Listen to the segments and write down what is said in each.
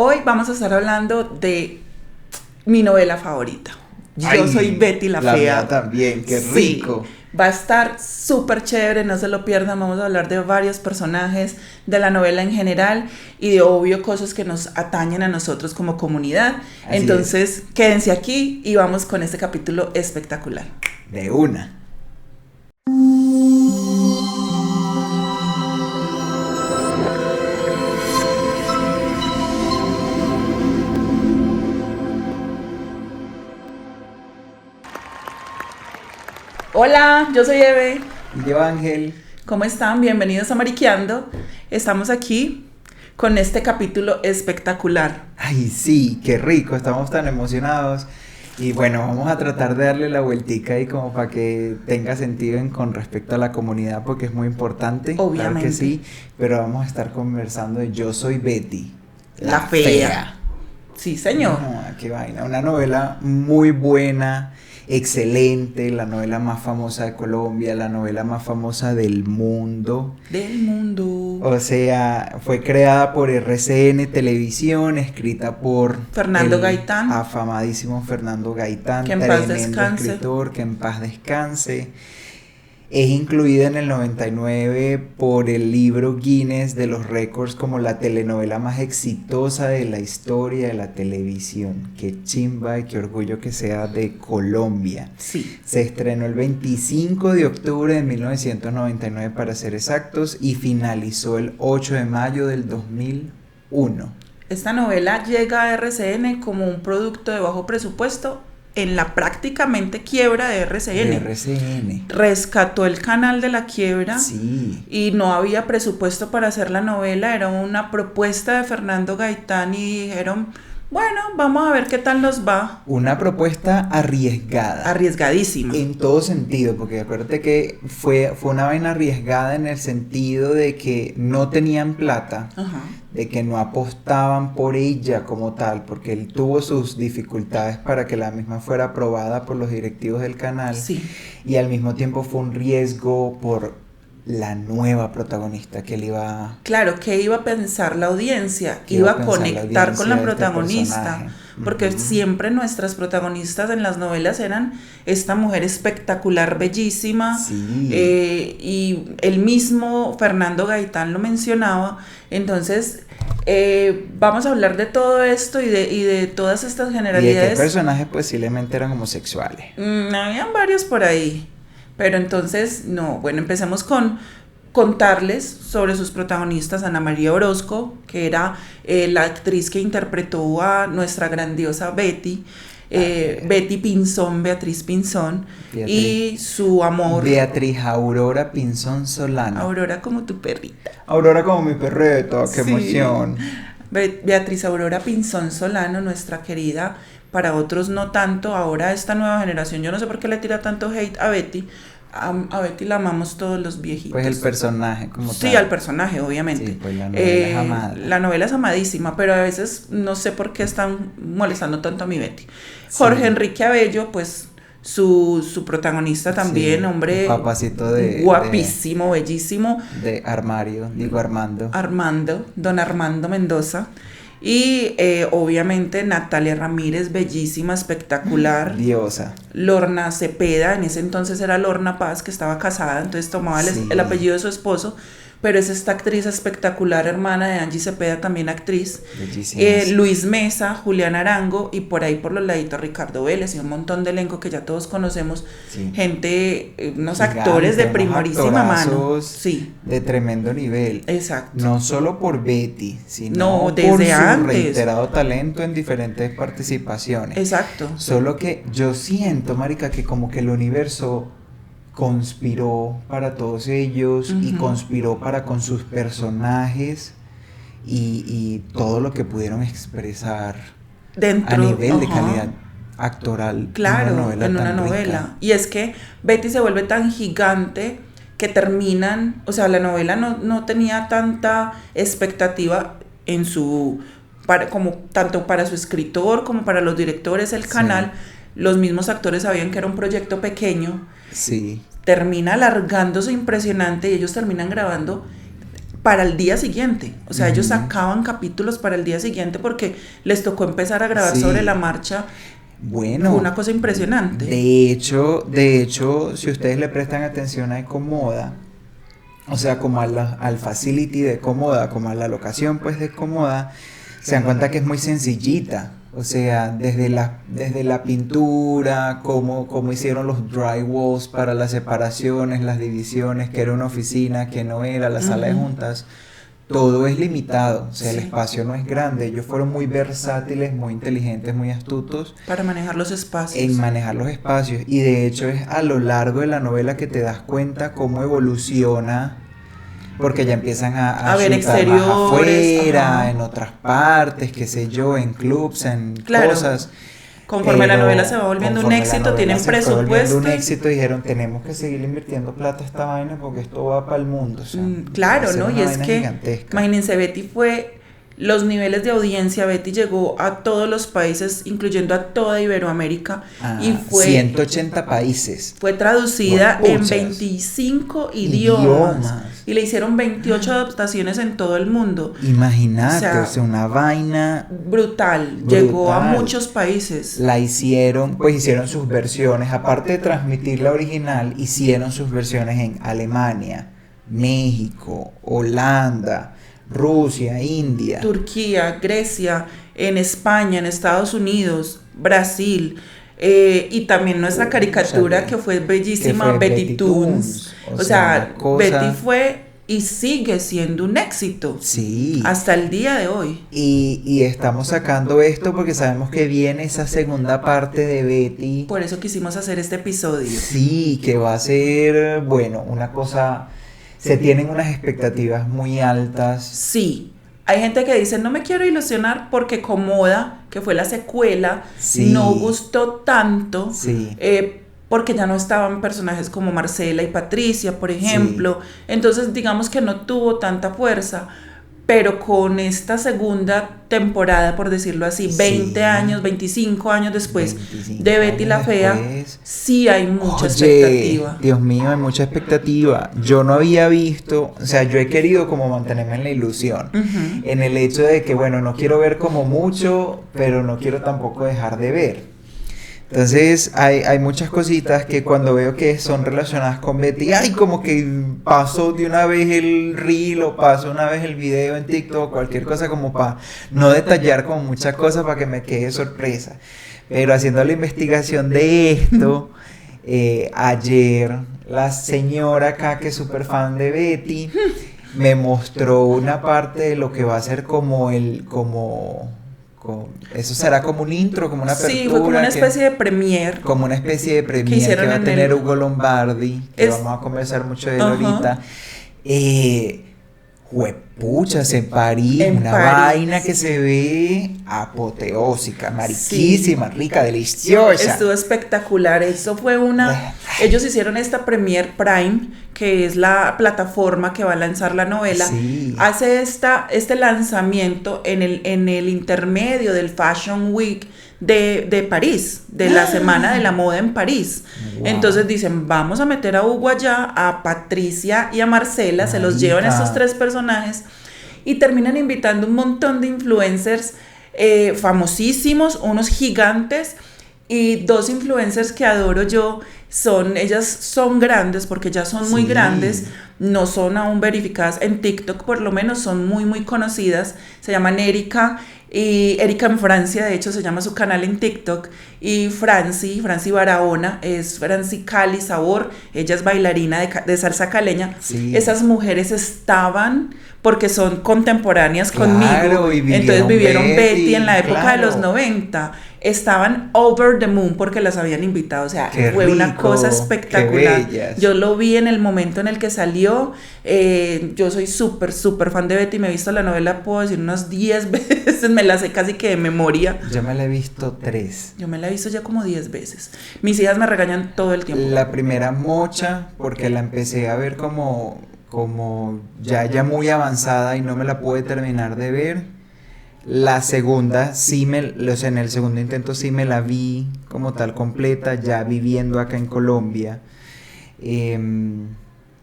Hoy vamos a estar hablando de mi novela favorita. Yo soy Betty la Fea. La mía también, qué rico. Sí, va a estar súper chévere, no se lo pierdan. Vamos a hablar de varios personajes, de la novela en general y de obvio cosas que nos atañen a nosotros como comunidad. Así Entonces, quédense aquí y vamos con este capítulo espectacular. De una. Hola, yo soy Eve. Y yo, Ángel. ¿Cómo están? Bienvenidos a Mariqueando. Estamos aquí con este capítulo espectacular. Ay, sí, qué rico, estamos tan emocionados. Y bueno, vamos a tratar de darle la vueltica ahí como para que tenga sentido con respecto a la comunidad, porque es muy importante. Obviamente. Claro que sí, pero vamos a estar conversando de Yo soy Betty, la fea. Sí, señor. Qué vaina, una novela muy buena, excelente, la novela más famosa de Colombia, la novela más famosa del mundo. Del mundo. O sea, fue creada por RCN Televisión, escrita por Fernando Gaitán. Afamadísimo Fernando Gaitán, que en paz tremendo descanse. escritor, que en paz descanse. Es incluida en el 99 por el libro Guinness de los récords como la telenovela más exitosa de la historia de la televisión. Qué chimba y qué orgullo que sea de Colombia. Sí. Se estrenó el 25 de octubre de 1999 para ser exactos y finalizó el 8 de mayo del 2001. Esta novela llega a RCN como un producto de bajo presupuesto en la prácticamente quiebra de RCN. De RCN. Rescató el canal de la quiebra. Sí. Y no había presupuesto para hacer la novela, era una propuesta de Fernando Gaitán y dijeron, bueno, vamos a ver qué tal nos va. Una propuesta arriesgada. Arriesgadísima. En todo sentido, porque acuérdate que fue una vaina arriesgada en el sentido de que no tenían plata, Ajá. de que no apostaban por ella como tal, porque él tuvo sus dificultades para que la misma fuera aprobada por los directivos del canal. Sí. Y al mismo tiempo fue un riesgo por la nueva protagonista que él iba... Claro, ¿qué iba a pensar la audiencia? ¿Qué Iba iba a a pensar la conectar audiencia con la de este protagonista, personaje? porque Ujú. siempre nuestras protagonistas en las novelas eran esta mujer espectacular, bellísima, Sí. y el mismo Fernando Gaitán lo mencionaba. Entonces, vamos a hablar de todo esto y de todas estas ¿Y de generalidades. qué personajes posiblemente eran homosexuales? Habían varios por ahí, pero entonces, no, bueno, empecemos con contarles sobre sus protagonistas. Ana María Orozco, que era la actriz que interpretó a nuestra grandiosa Betty, Betty Pinzón, Beatriz Pinzón, y su amor, Beatriz Aurora Pinzón Solano. Aurora como tu perrita. Aurora como mi perrito, qué Sí. emoción. Beatriz Aurora Pinzón Solano, nuestra querida, para otros no tanto, ahora esta nueva generación, yo no sé por qué le tira tanto hate a Betty. A Betty la amamos todos los viejitos. Pues el personaje como tal. Sí, al personaje, obviamente. Sí, pues la novela es amada. La novela es amadísima, pero a veces no sé por qué están molestando tanto a mi Betty. Sí. Jorge Enrique Abello, pues su protagonista también, Sí, hombre, papacito guapísimo, bellísimo. De armario, digo Armando. Don Armando Mendoza. Y obviamente Natalia Ramírez, bellísima, espectacular. Diosa. Lorna Cepeda, en ese entonces era Lorna Paz, que estaba casada, entonces tomaba Sí. el apellido de su esposo, pero es esta actriz espectacular, hermana de Angie Cepeda, también actriz. Bellísimas. Luis Mesa, Julián Arango, y por ahí por los laditos Ricardo Vélez y un montón de elenco que ya todos conocemos. Sí. Gente, unos Gigante, actores de unos primorísima mano. actorazos Sí, De tremendo nivel. exacto. No solo por Betty, sino No, desde por su antes. reiterado talento en diferentes participaciones. Exacto. Solo que yo siento, marica, que como que el universo conspiró para todos ellos y Ujú. conspiró para con sus personajes y todo lo que pudieron expresar Dentro, a nivel de ajá. calidad actoral. Claro, en una novela. Y es que Betty se vuelve tan gigante que terminan, o sea, la novela no tenía tanta expectativa en como tanto para su escritor como para los directores del canal. Los mismos actores sabían que era un proyecto pequeño. Sí. Termina alargándose impresionante y ellos terminan grabando para el día siguiente. O sea, ellos Ujú. sacaban capítulos para el día siguiente porque les tocó empezar a grabar Sí. sobre la marcha. Bueno, Fue una cosa impresionante. de hecho, si ustedes le prestan atención a Ecomoda, o sea, como al facility de Comoda, como a la locación pues de Comoda, se dan cuenta que es muy sencillita. O sea, desde la pintura, cómo hicieron los drywalls para las separaciones, las divisiones, que era una oficina, que no era la sala de Ujú. juntas, todo es limitado. O sea, el Sí. espacio no es grande. Ellos fueron muy versátiles, muy inteligentes, muy astutos Para manejar los en espacios. manejar los espacios, y de hecho es a lo largo de la novela que te das cuenta cómo evoluciona, porque ya empiezan a A ver shootar más exteriores, afuera, ajá. en otras partes, qué sé yo, en clubs, en Claro, cosas, conforme la novela se pero va volviendo un conforme la éxito, novela tienen se fue volviendo un presupuestos. éxito, dijeron, tenemos que seguir invirtiendo plata a esta vaina porque esto va para el mundo, o sea, va a Claro, ser ¿no? Y una es vaina que, gigantesca. imagínense, Betty fue los niveles de audiencia. Betty llegó a todos los países, incluyendo a toda Iberoamérica, y 180 países. fue traducida en Huepuchas. 25 idiomas. Idiomas. Y le hicieron 28 adaptaciones en todo el mundo. Imagínate, O sea, o sea, una vaina Brutal, llegó a brutal. muchos países. La hicieron, pues hicieron sus versiones, aparte de transmitir la original, hicieron sus versiones en Alemania, México, Holanda, Rusia, India. Turquía, Grecia, en España, en Estados Unidos, Brasil, y también nuestra caricatura que fue bellísima, que fue Betty Betty Toons. Toons. O sea, una cosa- Betty fue y sigue siendo un éxito Sí. hasta el día de hoy. Y estamos sacando esto porque sabemos que viene esa segunda parte de Betty. Por eso quisimos hacer este episodio. Sí, que va a ser, bueno, una cosa, se tienen unas expectativas muy altas. Sí, hay gente que dice, no me quiero ilusionar porque Comoda, que fue la secuela, Sí. no gustó tanto. Sí. Porque ya no estaban personajes como Marcela y Patricia, por ejemplo. Entonces, digamos que no tuvo tanta fuerza. Pero con esta segunda temporada, por decirlo así, Sí. 20 años, 25 años después 25 de Betty la años Fea, después. sí hay mucha Oye, expectativa. Dios mío, hay mucha expectativa. Yo no había visto, o sea, yo he querido como mantenerme en la ilusión, Ujú. en el hecho de que, bueno, no quiero ver como mucho, pero no quiero tampoco dejar de ver. Entonces hay muchas cositas que cuando veo que son relacionadas con Betty, ay, como que paso de una vez el reel o paso una vez el video en TikTok, cualquier cosa como para no detallar como muchas cosas para que me quede sorpresa. Pero haciendo la investigación de esto, ayer la señora acá que es súper fan de Betty me mostró una parte de lo que va a ser como eso será como un intro, como una apertura. Sí, fue como una especie de premier. Como una especie de premier hicieron que va a en tener el- Hugo Lombardi, que Es- vamos a conversar mucho de él Ajá. ahorita. Juepuchas, en París, En una París. vaina que se ve apoteósica, mariquísima, rica, deliciosa. Estuvo espectacular. Eso fue una. Ellos hicieron esta Premier Prime, que es la plataforma que va a lanzar la novela. Sí. Hace este lanzamiento en el intermedio del Fashion Week de París, de la Semana de la Moda en París. Wow. Entonces dicen, vamos a meter a Hugo allá, a Patricia y a Marcela, se los llevan Marica. estos tres personajes y terminan invitando un montón de influencers famosísimos, unos gigantes, y dos influencers que adoro yo. Ellas son grandes porque ya son muy Sí. grandes, no son aún verificadas en TikTok, por lo menos son muy muy conocidas. Se llaman Erika, y Erika en Francia, de hecho se llama su canal en TikTok, y Franci Barahona, es Franci Cali Sabor, ella es bailarina de salsa caleña. Sí. Esas mujeres estaban porque son contemporáneas Claro, conmigo, y entonces vivieron Betty, Betty en la época de los claro. 90, estaban over the moon porque las habían invitado, o sea, Qué fue una rico, cosa qué espectacular. bellas. Yo lo vi en el momento en el que salió. Yo soy súper fan de Betty, me he visto la novela, puedo decir, unas 10 veces, me la sé casi que de memoria. Yo me la he visto 3. Yo me la he visto ya como 10 veces. Mis hijas me regañan todo el tiempo. La primera mocha, porque la empecé a ver como ya muy avanzada y no me la pude terminar de ver. La segunda, o sea, en el segundo intento sí me la vi como tal completa, ya viviendo acá en Colombia.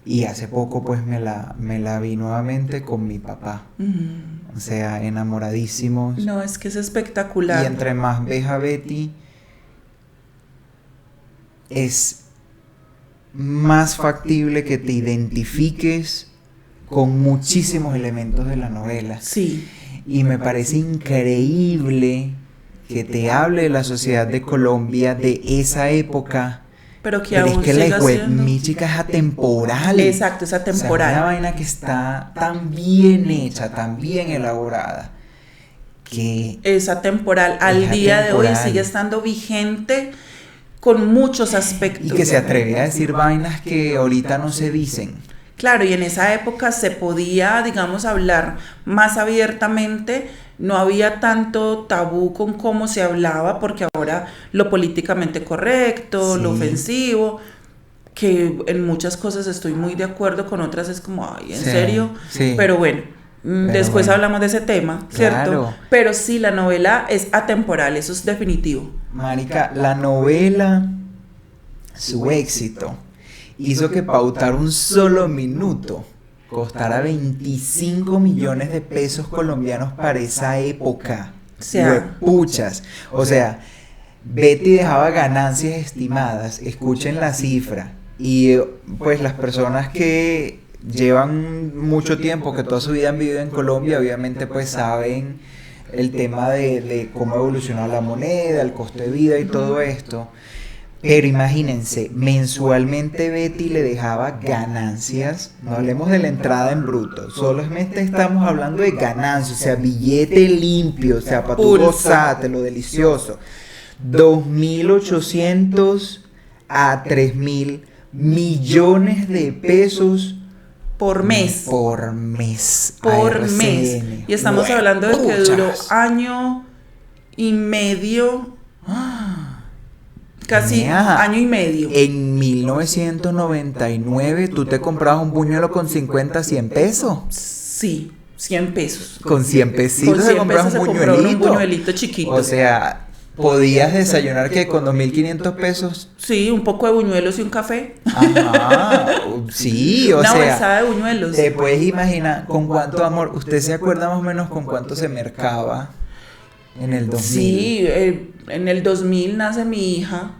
Y hace poco pues me la vi nuevamente con mi papá. O sea, enamoradísimos. No, es que es espectacular. Y entre más ves a Betty, es más factible que te identifiques con muchísimos elementos de la novela. Sí. Y me parece increíble que te hable de la sociedad de Colombia de esa época. Pero que Pero aún es que siga la siendo... mística es atemporal. Exacto, es atemporal. O sea, una vaina que está tan bien hecha, tan bien elaborada, que es atemporal. Al día de hoy sigue estando vigente con muchos aspectos. Y que se atreve a decir vainas que ahorita no se dicen. Claro, y en esa época se podía, digamos, hablar más abiertamente, no había tanto tabú con cómo se hablaba, porque ahora lo políticamente correcto, Sí. lo ofensivo, que en muchas cosas estoy muy de acuerdo, con otras es como, ay, ¿en Sí, serio? sí. Pero bueno, después bueno. hablamos de ese tema, ¿cierto? Claro. Pero sí, la novela es atemporal, eso es definitivo. Marica, la novela, su éxito, hizo que pautar un solo minuto costara 25 millones de pesos colombianos para esa época. O sea, Huepuchas. O sea, Betty dejaba ganancias estimadas, escuchen la cifra. Y pues las personas que llevan mucho tiempo, que toda su vida han vivido en Colombia, obviamente pues saben el tema de cómo evolucionó la moneda, el costo de vida y todo esto. Pero imagínense, mensualmente Betty le dejaba ganancias, no hablemos de la entrada en bruto, solamente estamos hablando de ganancias, o sea, billete limpio, o sea, para tu gozarte, lo delicioso. 2.800 a 3.000 millones de pesos por mes. Por mes. Por ARCN. mes. Y estamos hablando de que duró año y medio. Casi año y medio. En 1999 tú te comprabas un buñuelo con 50, 100 pesos. Sí, 100 pesos. Con 100 pesitos te comprabas un buñuelito chiquito. O sea, podías desayunar que con 2.500 pesos. Sí, un poco de buñuelos y un café. Ajá, sí, o una sea. Una bolsada de buñuelos. Te puedes imaginar con cuánto amor. ¿Usted se acuerda más o menos con cuánto se mercaba en el 2000? Sí, en el 2000 nace mi hija.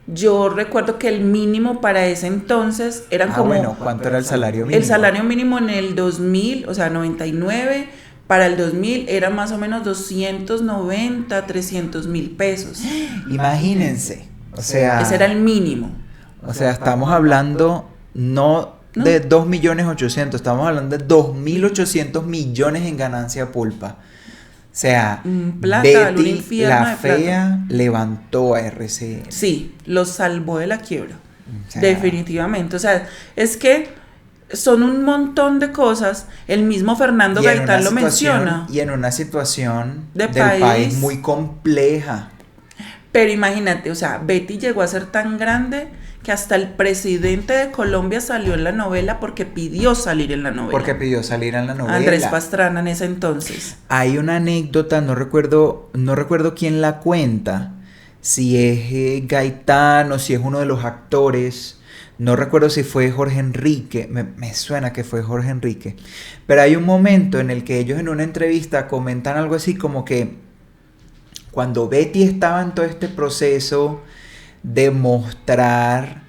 Yo recuerdo que el mínimo para ese entonces eran como... Bueno, ¿cuánto era el salario mínimo? El salario mínimo en el 2000, o sea, 99, para el 2000 era más o menos 290, 300.000 pesos. Imagínense, o sea... Ese era el mínimo. O sea, estamos hablando no de 2.800.000, estamos hablando de 2.800 millones en ganancia pulpa. O sea, plata, Betty la fea levantó a RCN. Sí, los salvó de la quiebra. O sea, definitivamente. O sea, es que son un montón de cosas. El mismo Fernando Gaitán lo menciona. Y en una situación del país muy compleja. Pero imagínate, o sea, Betty llegó a ser tan grande que hasta el presidente de Colombia salió en la novela porque pidió salir en la novela. Andrés Pastrana en ese entonces. Hay una anécdota, no recuerdo quién la cuenta, si es Gaitán o si es uno de los actores, no recuerdo si fue Jorge Enrique, me suena que fue Jorge Enrique, pero hay un momento en el que ellos en una entrevista comentan algo así como que cuando Betty estaba en todo este proceso de mostrar,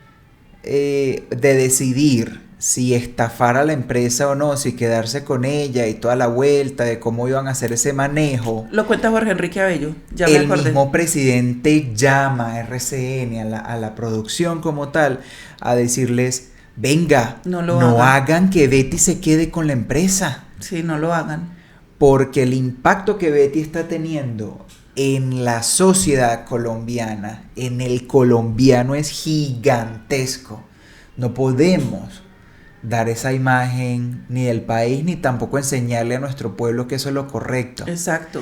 de decidir si estafar a la empresa o no, si quedarse con ella y toda la vuelta de cómo iban a hacer ese manejo. Lo cuenta Jorge Enrique Abello, ya me acordé. El mismo presidente llama a RCN, a la producción como tal, a decirles, venga, no hagan que Betty se quede con la empresa. Sí, no lo hagan. Porque el impacto que Betty está teniendo en la sociedad colombiana, en el colombiano, es gigantesco. No podemos dar esa imagen ni del país, ni tampoco enseñarle a nuestro pueblo que eso es lo correcto. Exacto.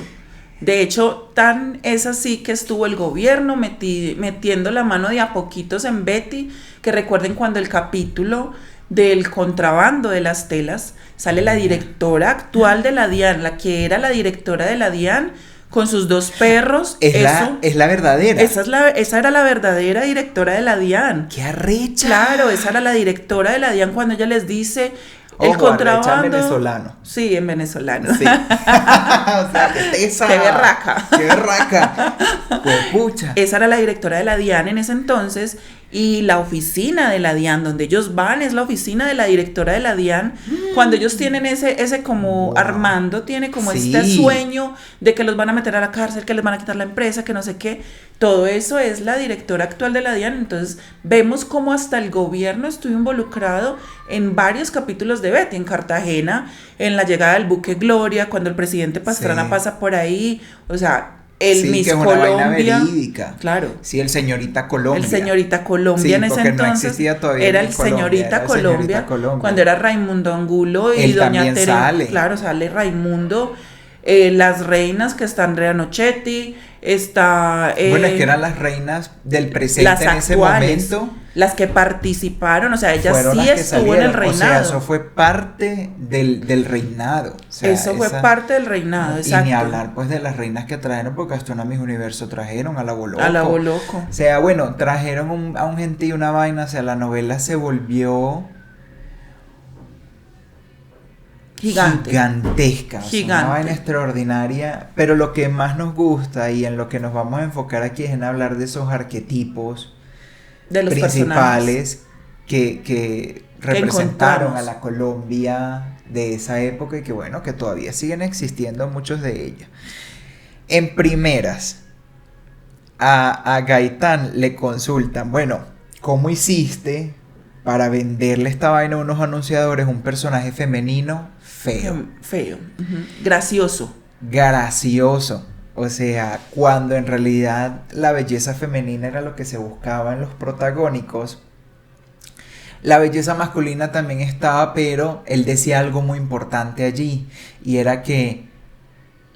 De hecho, tan es así que estuvo el gobierno metiendo la mano de a poquitos en Betty, que recuerden cuando el capítulo del contrabando de las telas, sale la directora actual de la DIAN, la que era la directora de la DIAN, con sus 2 perros. Es la verdadera. Esa era la verdadera directora de la DIAN. ¡Qué arrecha! Claro, esa era la directora de la DIAN cuando ella les dice el Ojo, contrabando. arrecha en venezolano. Sí, en venezolano. Sí. O sea, qué tesa. ¡Qué berraca! ¡Qué berraca! Pues pucha. Esa era la directora de la DIAN en ese entonces, y la oficina de la DIAN, donde ellos van, es la oficina de la directora de la DIAN. Cuando ellos tienen ese como, Wow. Armando tiene como Sí. este sueño de que los van a meter a la cárcel, que les van a quitar la empresa, que no sé qué, todo eso es la directora actual de la DIAN. Entonces vemos cómo hasta el gobierno estuvo involucrado en varios capítulos de Betty, en Cartagena, en la llegada del buque Gloria, cuando el presidente Pastrana Sí. pasa por ahí, o sea, el Sí, Miss que es una vaina Colombia, verídica. claro. Sí, el señorita Colombia. El señorita Colombia Sí, en ese porque no entonces existía todavía era Miss el Colombia, señorita era el Colombia, señorita Colombia. cuando era Raimundo Angulo y Él doña también Tere. sale. Claro, sale Raimundo, las reinas que están Reanochetti, está Bueno, es que eran las reinas del presente las en ese actuales, momento. las que participaron, o sea, ella Fueron sí las que estuvo en salieron. el reinado. O sea, eso fue parte del reinado. O sea, Eso fue parte del reinado, exacto. Y ni hablar pues de las reinas que trajeron, porque hasta una Miss Universo trajeron a la Boloco. A la Boloco. O sea, bueno, trajeron a un gentío una vaina, o sea, la novela se volvió gigantesca, o sea, Gigante. una vaina extraordinaria, pero lo que más nos gusta y en lo que nos vamos a enfocar aquí es en hablar de esos arquetipos De los principales que representaron encontramos a la Colombia de esa época y que bueno, que todavía siguen existiendo muchos de ellos. En primeras, a Gaitán le consultan, bueno, ¿cómo hiciste para venderle esta vaina a unos anunciadores un personaje femenino feo? Feo. Gracioso. Gracioso. O sea, cuando en realidad la belleza femenina era lo que se buscaba en los protagónicos, la belleza masculina también estaba, pero él decía algo muy importante allí, y era que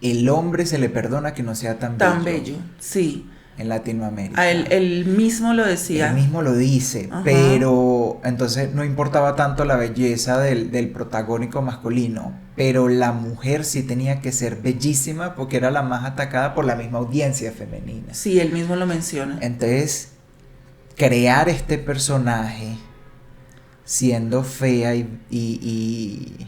el hombre se le perdona que no sea tan bello, sí. En Latinoamérica. A él mismo lo decía. Él mismo lo dice, Ajá. pero entonces no importaba tanto la belleza del protagónico masculino, pero la mujer sí tenía que ser bellísima porque era la más atacada por la misma audiencia femenina. Sí, él mismo lo menciona. Entonces, crear este personaje siendo fea y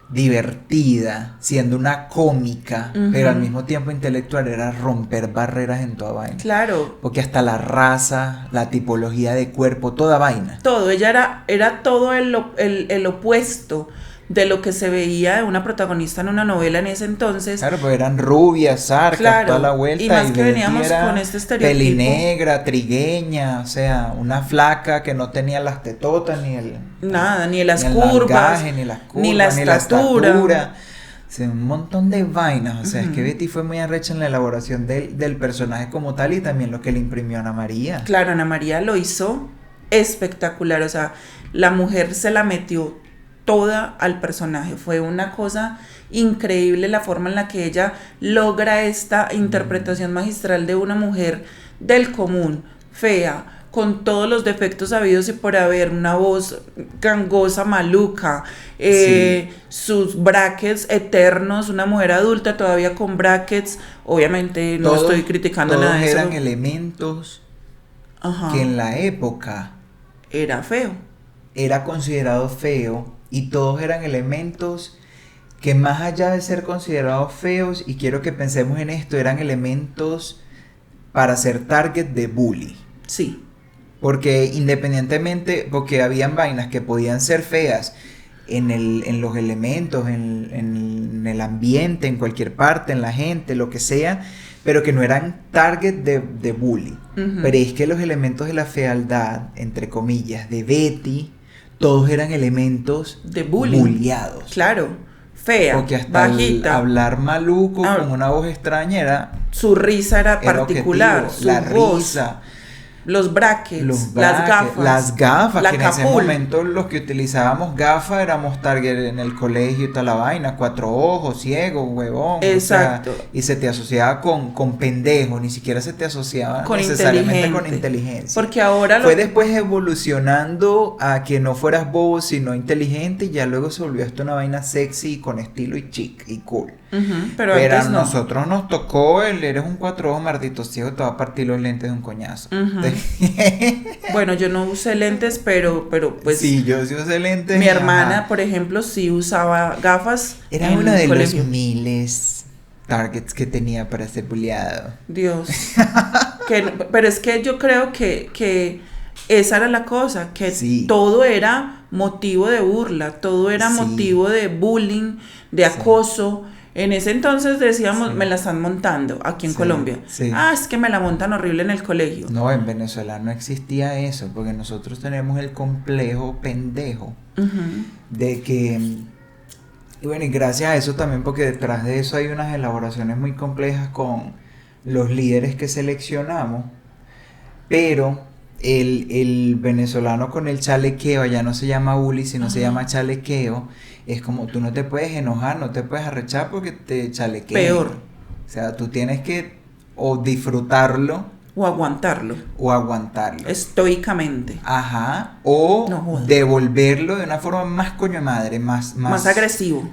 divertida, siendo una cómica, pero al mismo tiempo intelectual, era romper barreras en toda vaina. Claro. Porque hasta la raza, la tipología de cuerpo, toda vaina. Todo, ella era todo el opuesto de lo que se veía de una protagonista en una novela en ese entonces. Claro, pues eran rubias, zarcas, Claro, toda la vuelta. y más que Betty veníamos era con este estereotipo. pelinegra, trigueña, o sea, una flaca que no tenía las tetotas ni el... Nada, ni las ni el curvas, largaje, ni las curvas, ni la estatura. O sea, un montón de vainas. O sea, es que Betty fue muy arrecha en la elaboración del personaje como tal y también lo que le imprimió a Ana María. Claro, Ana María lo hizo espectacular. O sea, la mujer se la metió toda al personaje. Fue una cosa increíble la forma en la que ella logra esta interpretación magistral de una mujer del común, fea, con todos los defectos habidos y por haber, una voz gangosa, maluca, Sí. sus brackets eternos, una mujer adulta todavía con brackets. Obviamente no estoy criticando todos nada de eso. eran elementos Ajá. que en la época Era feo. era considerado feo y todos eran elementos que más allá de ser considerados feos, y quiero que pensemos en esto, eran elementos para ser target de bully. Sí. Porque independientemente, porque habían vainas que podían ser feas en los elementos, en el ambiente, en cualquier parte, en la gente, lo que sea, pero que no eran target de bully. Pero es que los elementos de la fealdad, entre comillas, de Betty, todos eran elementos de bullying. bulliados. Claro, fea, Porque hasta bajita. hablar maluco con una voz extraña su risa era particular, objetivo. su La voz, risa, los brackets, los las gafas. Las gafas, la que en ese capul. momento los que utilizábamos gafas éramos target en el colegio y toda la vaina, 4 ojos, ciego, huevón. Exacto. O sea, y se te asociaba con pendejo, ni siquiera se te asociaba Con necesariamente con inteligente. inteligencia. Porque ahora Fue después evolucionando a que no fueras bobo, sino inteligente, y ya luego se volvió esto una vaina sexy, con estilo y chic y cool. Pero Pero a antes no. nosotros nos tocó eres un 4 ojos maldito ciego, te va a partir los lentes de un coñazo. Bueno, yo no usé lentes, pero pues sí, yo sí usé lentes. mi hermana, ajá. por ejemplo, sí usaba gafas Era en uno el de colegio. los miles targets que tenía para ser bulleado. Dios. Pero es que yo creo que esa era la cosa, que Sí. todo era motivo de burla, todo era Sí. motivo de bullying, de Sí. acoso. En ese entonces decíamos, Sí. me la están montando aquí en Sí, Colombia. sí. Ah, es que me la montan horrible en el colegio. No, en Venezuela no existía eso, porque nosotros tenemos el complejo pendejo Ujú. de que, y bueno, y gracias a eso también, porque detrás de eso hay unas elaboraciones muy complejas con los líderes que seleccionamos, pero el venezolano con el chalequeo ya no se llama bully, sino se llama chalequeo. Es como tú no te puedes enojar, no te puedes arrechar porque te chalequean. Peor. O sea, tú tienes que o disfrutarlo O aguantarlo, o aguantarlo. estoicamente. Ajá. O No jodas. devolverlo de una forma más coño de madre, más Más agresivo.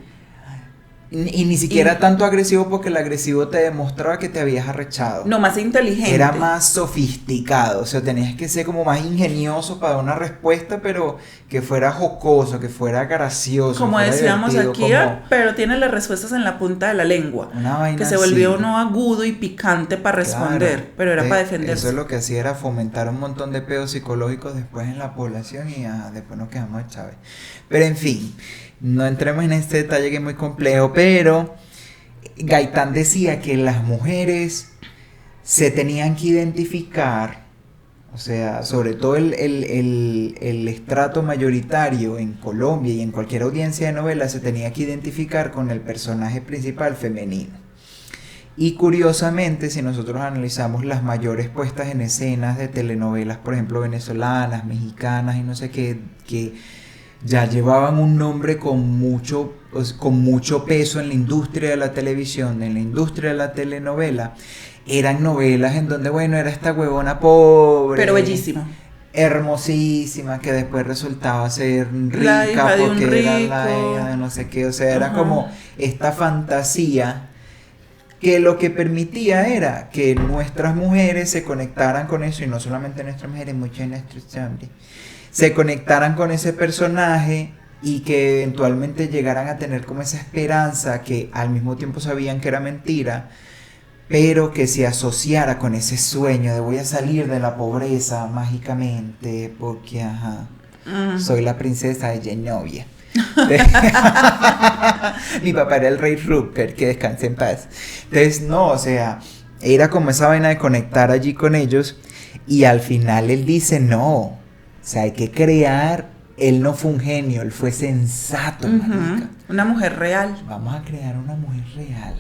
Y ni siquiera tanto agresivo, porque el agresivo te demostraba que te habías arrechado. No, más inteligente. Era más sofisticado, o sea, tenías que ser como más ingenioso para dar una respuesta, pero que fuera jocoso, que fuera gracioso. Como fuera decíamos divertido, aquí, como pero tiene las respuestas en la punta de la lengua. una vaina Que se volvió así. uno agudo y picante para responder, Claro. pero era para defenderse. Eso es lo que hacía, era fomentar un montón de pedos psicológicos después en la población y después nos quedamos a Chávez. Pero en fin, no entremos en este detalle que es muy complejo, pero Gaitán decía que las mujeres se tenían que identificar, o sea, sobre todo el estrato mayoritario en Colombia y en cualquier audiencia de novela se tenía que identificar con el personaje principal femenino. Y curiosamente, si nosotros analizamos las mayores puestas en escenas de telenovelas, por ejemplo, venezolanas, mexicanas y no sé qué, que ya llevaban un nombre con mucho peso en la industria de la televisión, en la industria de la telenovela, eran novelas en donde, bueno, era esta huevona pobre, pero bellísima, hermosísima, que después resultaba ser la rica hija de un porque era la rico. hija de no sé qué, o sea, era Ajá. como esta fantasía que lo que permitía era que nuestras mujeres se conectaran con eso, y no solamente nuestras mujeres, muchos de nuestros hombres, se conectaran con ese personaje y que eventualmente llegaran a tener como esa esperanza que al mismo tiempo sabían que era mentira, pero que se asociara con ese sueño de voy a salir de la pobreza mágicamente porque soy la princesa de Genovia. Mi papá era el rey Rupert, que descanse en paz. Entonces no, o sea, era como esa vaina de conectar allí con ellos, y al final él dice no, o sea, hay que crear. Él no fue un genio, él fue sensato, marica. Una mujer real. Vamos a crear una mujer real.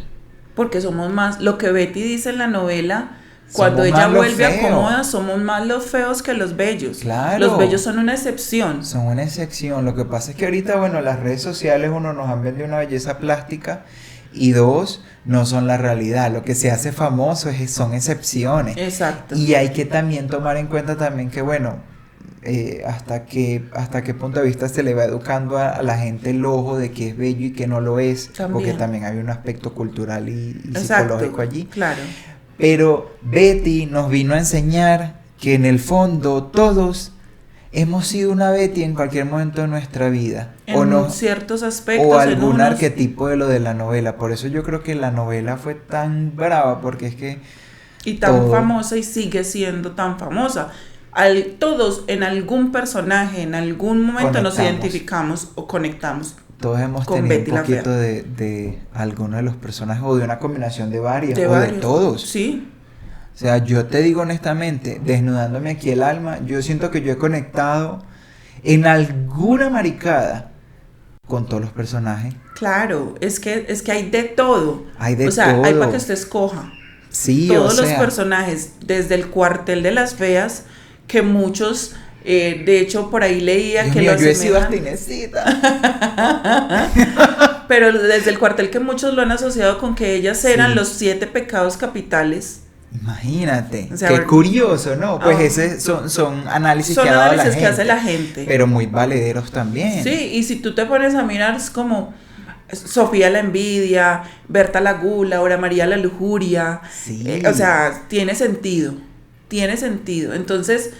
Porque somos más, lo que Betty dice en la novela, cuando Somos ella más los vuelve a feos. Comoda, somos más los feos que los bellos. Claro. Los bellos son una excepción. Son una excepción. Lo que pasa es que ahorita, bueno, las redes sociales, uno, nos han vendido una belleza plástica, y dos, no son la realidad. Lo que se hace famoso son excepciones. Exacto. Y hay que también tomar en cuenta también que, bueno, hasta qué punto de vista se le va educando a la gente el ojo de que es bello y que no lo es, También. porque también hay un aspecto cultural y Exacto, psicológico allí. claro. Pero Betty nos vino a enseñar que en el fondo todos hemos sido una Betty en cualquier momento de nuestra vida, En ciertos aspectos. o en algún unos- arquetipo de lo de la novela. Por eso yo creo que la novela fue tan brava, porque es que Y tan todo. famosa, y sigue siendo tan famosa. Todos en algún personaje, en algún momento nos Conectamos. identificamos o conectamos. todos hemos Con tenido Betty un la Fea. poquito de alguno de los personajes, o de una combinación de varios, De o varios. de todos. Sí. O sea, yo te digo honestamente, desnudándome aquí el alma, yo siento que yo he conectado en alguna maricada con todos los personajes. Claro, es que hay de todo. Hay de o sea, todo. hay para que usted escoja. Sí, Todos o sea, los personajes, desde el cuartel de las feas, que muchos, de hecho por ahí leía Dios que mío, lo yo he sido asemejan, hasta Inesita. pero desde el cuartel que muchos lo han asociado con que ellas eran Sí. los 7 pecados capitales. Imagínate, O sea, qué curioso, ¿no? Pues Ah. ese son análisis Son que ha dado análisis la que hace gente, la gente. pero muy valederos también. Sí, y si tú te pones a mirar, es como, Sofía la envidia, Berta la gula, Ahora María la lujuria. Sí. O sea, tiene sentido. Tiene sentido. Entonces,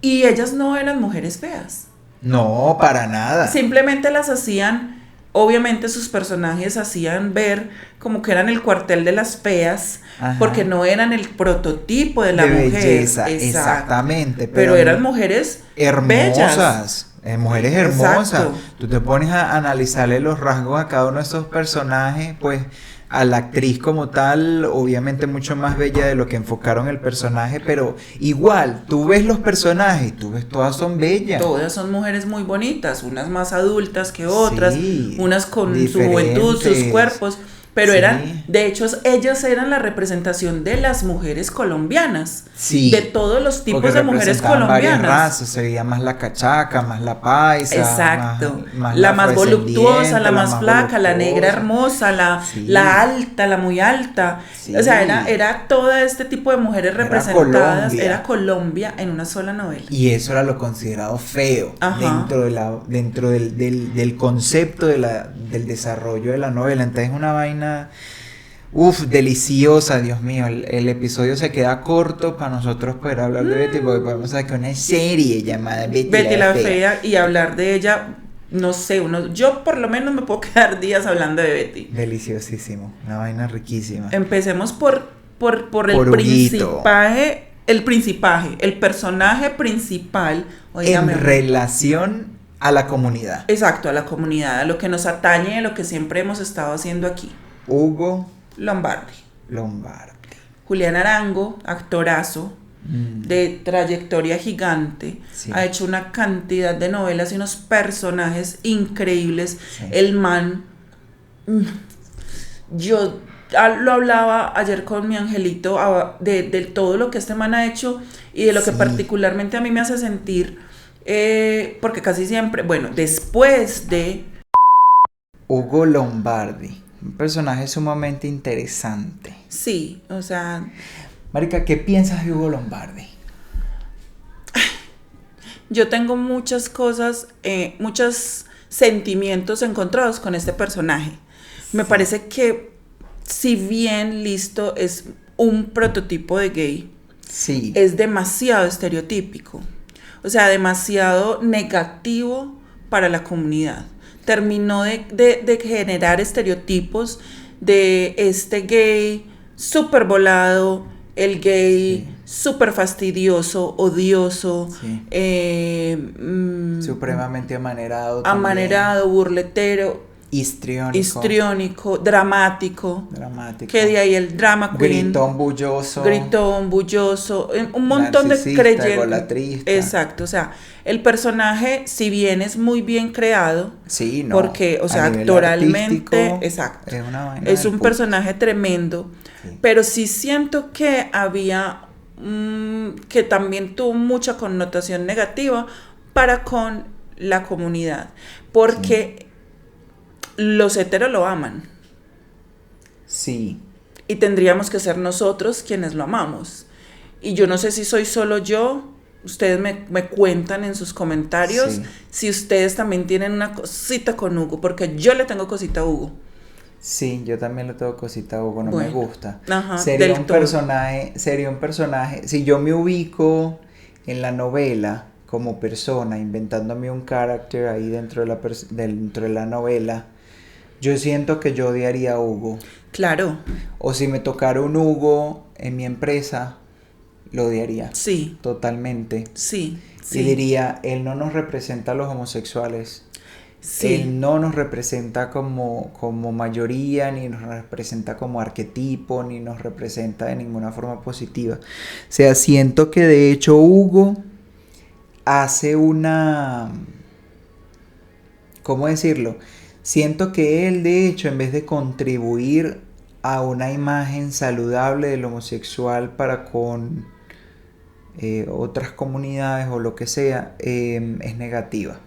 y ellas no eran mujeres feas. No, para nada. Simplemente las hacían, obviamente sus personajes hacían ver como que eran el cuartel de las feas, Ajá. porque no eran el prototipo de la De mujer. belleza, Exacto. exactamente. Pero eran mujeres bellas. hermosas. Mujeres hermosas. Exacto. Tú te pones a analizarle los rasgos a cada uno de esos personajes, pues a la actriz como tal, obviamente mucho más bella de lo que enfocaron el personaje, pero igual, tú ves los personajes, tú ves, todas son bellas. Todas son mujeres muy bonitas, unas más adultas que otras, Sí, unas con su diferentes. juventud, sus cuerpos, pero Sí. eran, de hecho, ellas eran la representación de las mujeres colombianas, Sí, de todos los tipos porque de mujeres representaban varias colombianas. razas, se veía más la cachaca, más la paisa, Exacto, más la más afrodescendiente, voluptuosa, la más flaca, la negra voluptuosa. hermosa, Sí. la alta, la muy alta. Sí. O sea, era todo este tipo de mujeres Era representadas, Colombia. era Colombia en una sola novela. Y eso era lo considerado feo Ajá. dentro del concepto del desarrollo de la novela. Entonces es una vaina, deliciosa, Dios mío. El episodio se queda corto para nosotros poder hablar de Betty, porque podemos sacar una serie llamada Betty la Fea y hablar de ella, no sé, yo por lo menos me puedo quedar días hablando de Betty. Deliciosísimo, una vaina riquísima. Empecemos por el Huguito. principaje, el personaje principal. Óigame, En relación a la comunidad. exacto, a la comunidad, a lo que nos atañe, a lo que siempre hemos estado haciendo aquí. Hugo Lombardi. Lombardi. Julián Arango, actorazo, de trayectoria gigante, Sí. ha hecho una cantidad de novelas y unos personajes increíbles. Sí. El man, yo lo hablaba ayer con mi angelito de todo lo que este man ha hecho y de lo que Sí. particularmente a mí me hace sentir, porque casi siempre, bueno, después de... Hugo Lombardi, un personaje sumamente interesante. Sí, o sea, Marica, ¿qué piensas de Hugo Lombardi? yo tengo muchas cosas, muchos sentimientos encontrados con este personaje. Me parece que, si bien Listo es un prototipo de gay, Sí. es demasiado estereotípico. O sea, demasiado negativo para la comunidad. Terminó de generar estereotipos de este gay súper volado, el gay Sí. súper fastidioso, odioso, Sí. mm, Supremamente amanerado. también. amanerado, burletero, Histriónico. histriónico, dramático, Dramático. que de ahí el drama queen, Gritón bulloso. gritón, bulloso, un montón de Narcisista, creyentes. egolatrista. Exacto, o sea, el personaje, si bien es muy bien creado, Sí, no. porque, o sea, a nivel actoralmente, artístico, exacto, Es una vaina es del un puto. personaje tremendo, Sí. pero sí siento que había, que también tuvo mucha connotación negativa para con la comunidad, porque los heteros lo aman Sí. y tendríamos que ser nosotros quienes lo amamos. Y yo no sé si soy solo yo, ustedes me cuentan en sus comentarios Sí. si ustedes también tienen una cosita con Hugo, porque yo le tengo cosita a Hugo. Sí, yo también le tengo cosita a Hugo, no Bueno. me gusta. Ajá, Sería del un todo. personaje, si yo me ubico en la novela como persona, inventándome un carácter ahí dentro de la novela, yo siento que yo odiaría a Hugo. Claro, O si me tocara un Hugo en mi empresa, lo odiaría sí, totalmente. sí, Y sí, diría, él no nos representa a los homosexuales. sí, Él no nos representa como mayoría, ni nos representa como arquetipo, ni nos representa de ninguna forma positiva. O sea, siento que de hecho Hugo hace ¿cómo decirlo? Siento que él de hecho, en vez de contribuir a una imagen saludable del homosexual para con otras comunidades o lo que sea, es negativa.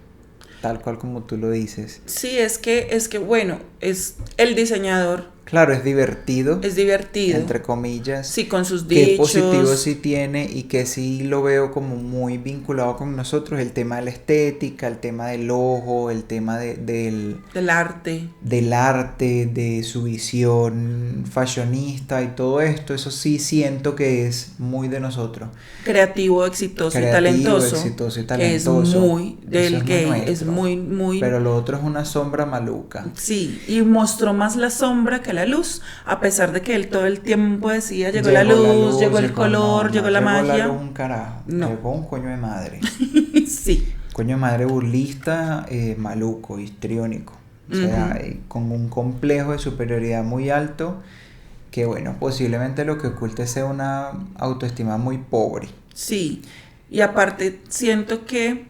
Tal cual como tú lo dices. sí, es que bueno, es el diseñador Claro, es divertido, Es divertido. entre comillas. Sí, con sus Qué dichos. positivo sí tiene y que sí lo veo como muy vinculado con nosotros, el tema de la estética, el tema del ojo, el tema Del arte. del arte, de su visión fashionista y todo esto, eso sí siento que es muy de nosotros. Creativo, exitoso y Creativo, talentoso. exitoso y Que es talentoso. muy Eso del es muy gay. Es nuestro. muy. Pero lo otro es una sombra maluca. Sí, y mostró más la sombra que la luz, a pesar de que él todo el tiempo decía, llegó la luz, llegó el color, llegó la llegó la magia. luz un carajo. No. Llegó un coño de madre. Sí. Coño de madre burlista, maluco, histriónico. O sea, con un complejo de superioridad muy alto que, bueno, posiblemente lo que oculte sea una autoestima muy pobre. Sí, y aparte siento que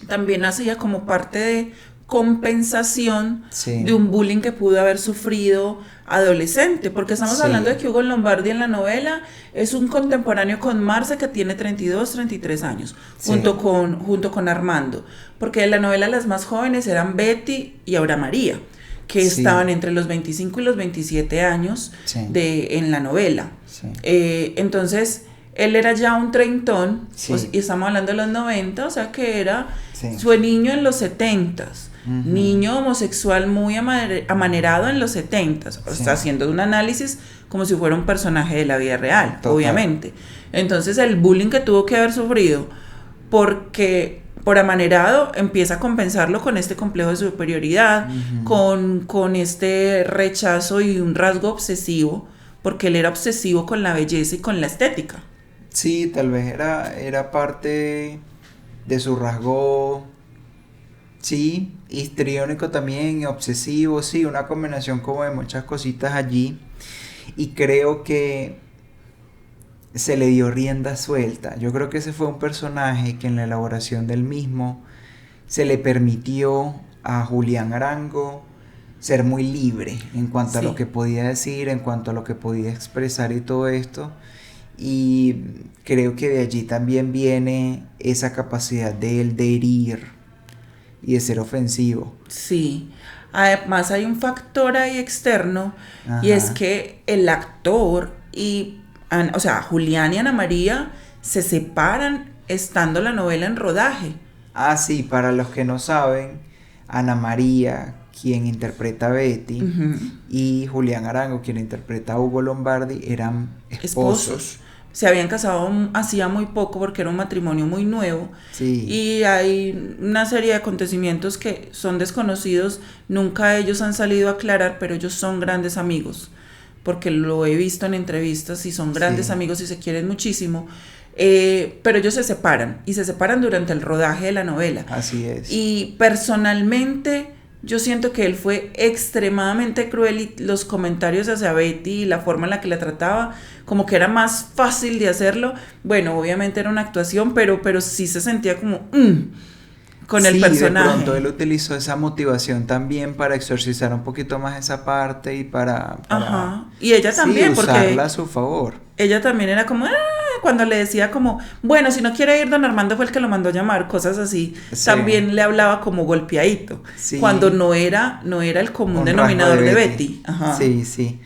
también hacía como parte de compensación Sí. de un bullying que pudo haber sufrido adolescente, porque estamos Sí. hablando de que Hugo Lombardi en la novela es un contemporáneo con Marce que tiene 32, 33 años, Sí. junto con Armando, porque en la novela las más jóvenes eran Betty y Aura María, que Sí. estaban entre los 25 y los 27 años Sí. en la novela. Sí. Entonces, él era ya un treintón, Sí. pues, y estamos hablando de los 90, o sea que era Sí. su niño en los 70s, Ujú. niño homosexual muy amanerado en los 70s, o Sí. sea, haciendo un análisis como si fuera un personaje de la vida real, Total. obviamente. Entonces, el bullying que tuvo que haber sufrido porque por amanerado empieza a compensarlo con este complejo de superioridad, Ujú. con este rechazo y un rasgo obsesivo, porque él era obsesivo con la belleza y con la estética. Sí, tal vez era parte de su rasgo, sí, histriónico también, obsesivo, sí, una combinación como de muchas cositas allí. Y creo que se le dio rienda suelta. Yo creo que ese fue un personaje que en la elaboración del mismo se le permitió a Julián Arango ser muy libre en cuanto a Sí. lo que podía decir, en cuanto a lo que podía expresar y todo esto. Y creo que de allí también viene esa capacidad de él de herir y de ser ofensivo. Sí, además hay un factor ahí externo y es Ajá. que el actor o sea, Julián y Ana María se separan estando la novela en rodaje. Ah, sí, para los que no saben, Ana María, quien interpreta a Betty, Ujú. y Julián Arango, quien interpreta a Hugo Lombardi, eran esposos. Se habían casado hacía muy poco porque era un matrimonio muy nuevo. Sí. Y hay una serie de acontecimientos que son desconocidos, nunca ellos han salido a aclarar, pero ellos son grandes amigos, porque lo he visto en entrevistas y son grandes Sí. amigos y se quieren muchísimo. Pero ellos se separan y se separan durante el rodaje de la novela. Así es. Y personalmente yo siento que él fue extremadamente cruel y los comentarios hacia Betty y la forma en la que la trataba, como que era más fácil de hacerlo. Bueno, obviamente era una actuación, pero sí se sentía como con el Sí, personaje. de pronto él utilizó esa motivación también para exorcizar un poquito más esa parte y para Ajá. Y ella sí, también, usarla porque a su favor. ella también era como, cuando le decía como, bueno, si no quiere ir, don Armando fue el que lo mandó a llamar, cosas así. Sí. También le hablaba como golpeadito, Sí. cuando no era el común Un denominador rasgo de de Betty. Ajá. Sí, sí.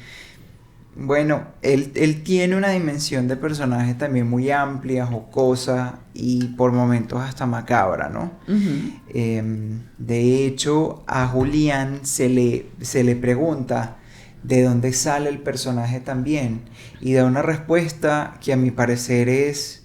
Bueno, él tiene una dimensión de personaje también muy amplia, jocosa y por momentos hasta macabra, ¿no? Ujú. De hecho, a Julián se le pregunta de dónde sale el personaje también y da una respuesta que a mi parecer es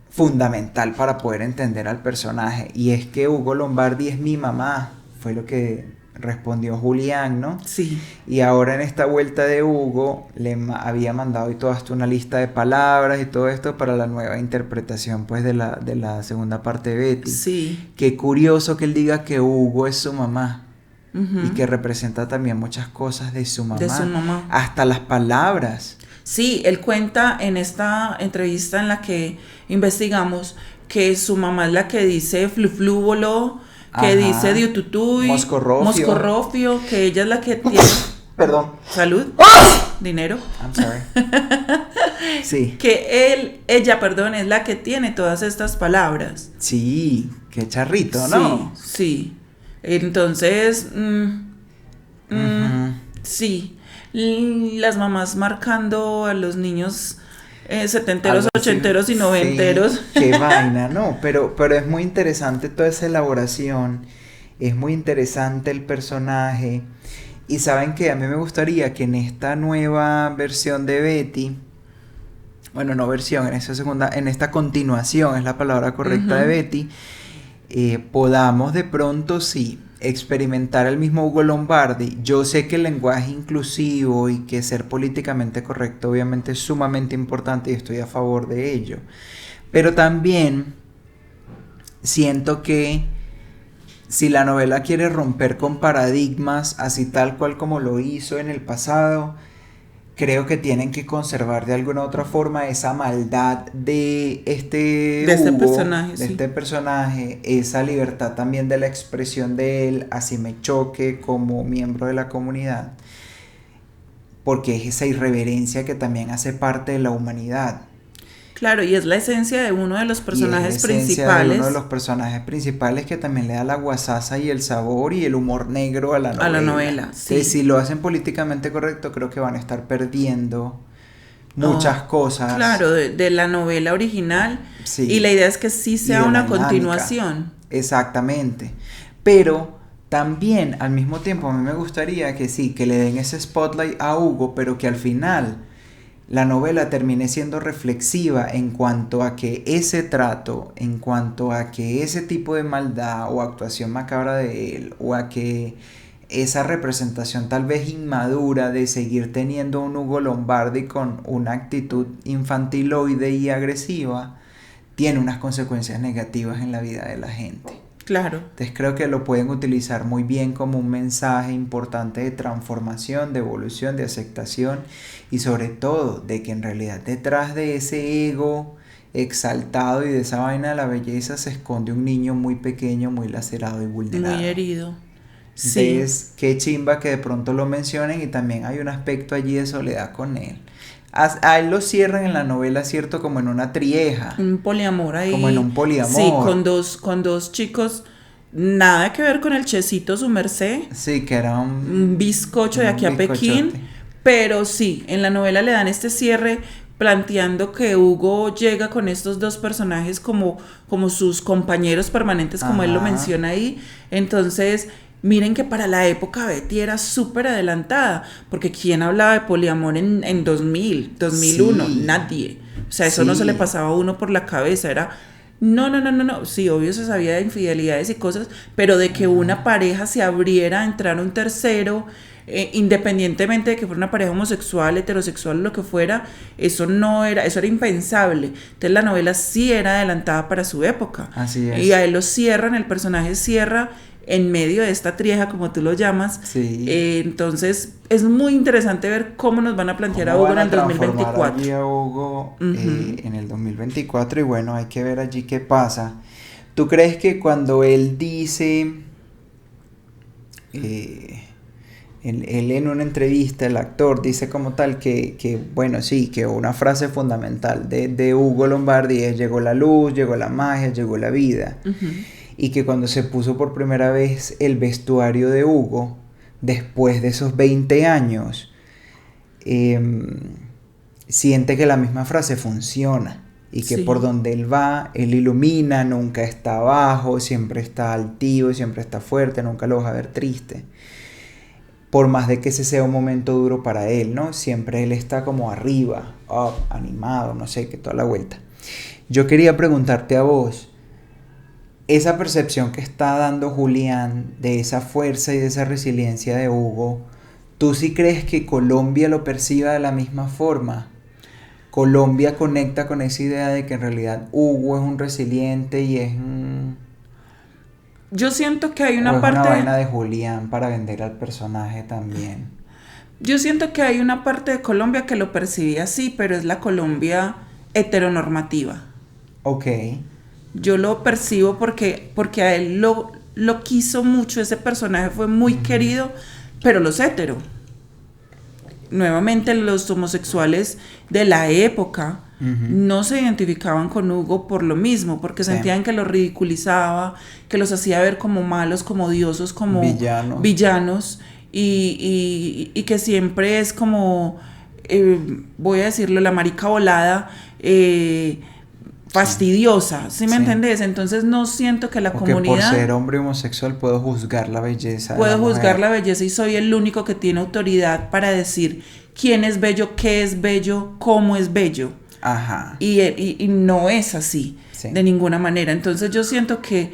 fundamental para poder entender al personaje, y es que Hugo Lombardi es mi mamá, fue lo que respondió Julián, ¿no? Sí. Y ahora en esta vuelta de Hugo había mandado y todo esto una lista de palabras y todo esto para la nueva interpretación pues de la segunda parte de Betty. Sí. Qué curioso que él diga que Hugo es su mamá. Ujú. Y que representa también muchas cosas de su mamá. De su mamá. Hasta las palabras. Sí, él cuenta en esta entrevista en la que investigamos que su mamá es la que dice fluflúbolo, que Ajá. dice diututuy, moscorrofio, que ella es la que tiene Perdón. salud, dinero, I'm sorry. Sí. que ella, perdón, es la que tiene todas estas palabras. Sí, qué charrito, ¿no? Sí, sí. Entonces, Ujú. sí. las mamás marcando a los niños setenteros, Algo así, ochenteros y sí, noventeros. qué vaina, no, pero es muy interesante toda esa elaboración, es muy interesante el personaje, y saben que a mí me gustaría que en esta nueva versión de Betty, bueno, no versión, en esta continuación, es la palabra correcta de Ujú. Betty, podamos de pronto sí experimentar el mismo Hugo Lombardi. Yo sé que el lenguaje inclusivo y que ser políticamente correcto obviamente es sumamente importante y estoy a favor de ello. Pero también siento que si la novela quiere romper con paradigmas así tal cual como lo hizo en el pasado, creo que tienen que conservar de alguna u otra forma esa maldad de este De este Hugo, personaje, de sí. este personaje, esa libertad también de la expresión de él, así me choque como miembro de la comunidad, porque es esa irreverencia que también hace parte de la humanidad. Claro, y es la esencia de uno de los Y es la personajes esencia de uno de principales los personajes principales que también le da la guasaza y el sabor y el humor negro a la a la novela. novela, Entonces, sí. si lo hacen políticamente correcto, creo que van a estar perdiendo muchas Oh, cosas. claro, de la novela original. Y la Sí, idea es que sí y sea de la una dinámica, continuación. exactamente. Pero también al mismo tiempo a mí me gustaría que sí, que le den ese spotlight a Hugo, pero que al final la novela termine siendo reflexiva en cuanto a que ese trato, en cuanto a que ese tipo de maldad o actuación macabra de él, o a que esa representación tal vez inmadura de seguir teniendo un Hugo Lombardi con una actitud infantiloide y agresiva, tiene unas consecuencias negativas en la vida de la gente. Claro. Entonces creo que lo pueden utilizar muy bien como un mensaje importante de transformación, de evolución, de aceptación y sobre todo de que en realidad detrás de ese ego exaltado y de esa vaina de la belleza se esconde un niño muy pequeño, muy lacerado y Muy vulnerado. herido. Sí. Entonces, qué chimba que de pronto lo mencionen y también hay un aspecto allí de soledad con él. A él lo cierran en la novela, ¿cierto? Como en una trieja, Un poliamor como en ahí. un Sí, poliamor. con dos chicos. Nada que ver con el Chesito, su merced. Sí, que era Un bizcocho de un aquí a Pekín. bizcochote. Pero sí, en la novela le dan este cierre planteando que Hugo llega con estos dos personajes como sus compañeros permanentes, como él lo Ajá. menciona ahí. Entonces, miren que para la época Betty era súper adelantada, porque ¿quién hablaba de poliamor en 2000, 2001? Sí, Nadie. O sea, eso no se le sí. pasaba a uno por la cabeza, era... No, no, no, no, no. Sí, obvio se sabía de infidelidades y cosas, pero de que una Ajá. pareja se abriera a entrar un tercero, independientemente de que fuera una pareja homosexual, heterosexual, lo que fuera, eso no era, eso era impensable. Entonces la novela sí era adelantada para su época. Así Y a es. él lo cierran, el personaje cierra en medio de esta trieja, como tú lo llamas. Sí. Entonces es muy interesante ver cómo nos van a plantear a ¿Cómo Hugo van en a el transformar 2024. allí a Hugo Ujú. en el 2024? Y bueno, hay que ver allí qué pasa. ¿Tú crees que cuando él dice, eh, él en una entrevista, el actor dice como tal bueno, sí, que una frase fundamental de Hugo Lombardi es llegó la luz, llegó la magia, llegó la vida? Ujú. Y que cuando se puso por primera vez el vestuario de Hugo, después de esos 20 años, siente que la misma frase funciona y que por Sí. donde él va, él ilumina, nunca está abajo, siempre está altivo, siempre está fuerte, nunca lo vas a ver triste. Por más de que ese sea un momento duro para él, ¿no? Siempre él está como arriba, up, animado, no sé, que toda la vuelta. Yo quería preguntarte a vos, esa percepción que está dando Julián de esa fuerza y de esa resiliencia de Hugo, ¿tú sí crees que Colombia lo perciba de la misma forma? Colombia conecta con esa idea de que en realidad Hugo es un resiliente y Yo siento que hay o una es una parte, vaina de Julián para vender al personaje también. yo siento que hay una parte de Colombia que lo percibía así, pero es la Colombia heteronormativa. Ok. Yo lo percibo porque a él lo quiso mucho, ese personaje fue muy Ujú, querido, pero los hetero. Nuevamente los homosexuales de la época ujú. no se identificaban con Hugo por lo mismo, porque Sí. sentían que los ridiculizaba, que los hacía ver como malos, como odiosos, como Villanos. villanos. y que siempre es como, voy a decirlo, la marica volada, fastidiosa, ¿sí me entendés? Entonces no siento que la comunidad... que por ser hombre homosexual puedo juzgar la belleza de Puedo la mujer. juzgar la belleza y soy el único que tiene autoridad para decir quién es bello, qué es bello, cómo es bello. Ajá. Y no es así, Sí. de ninguna manera. Entonces yo siento que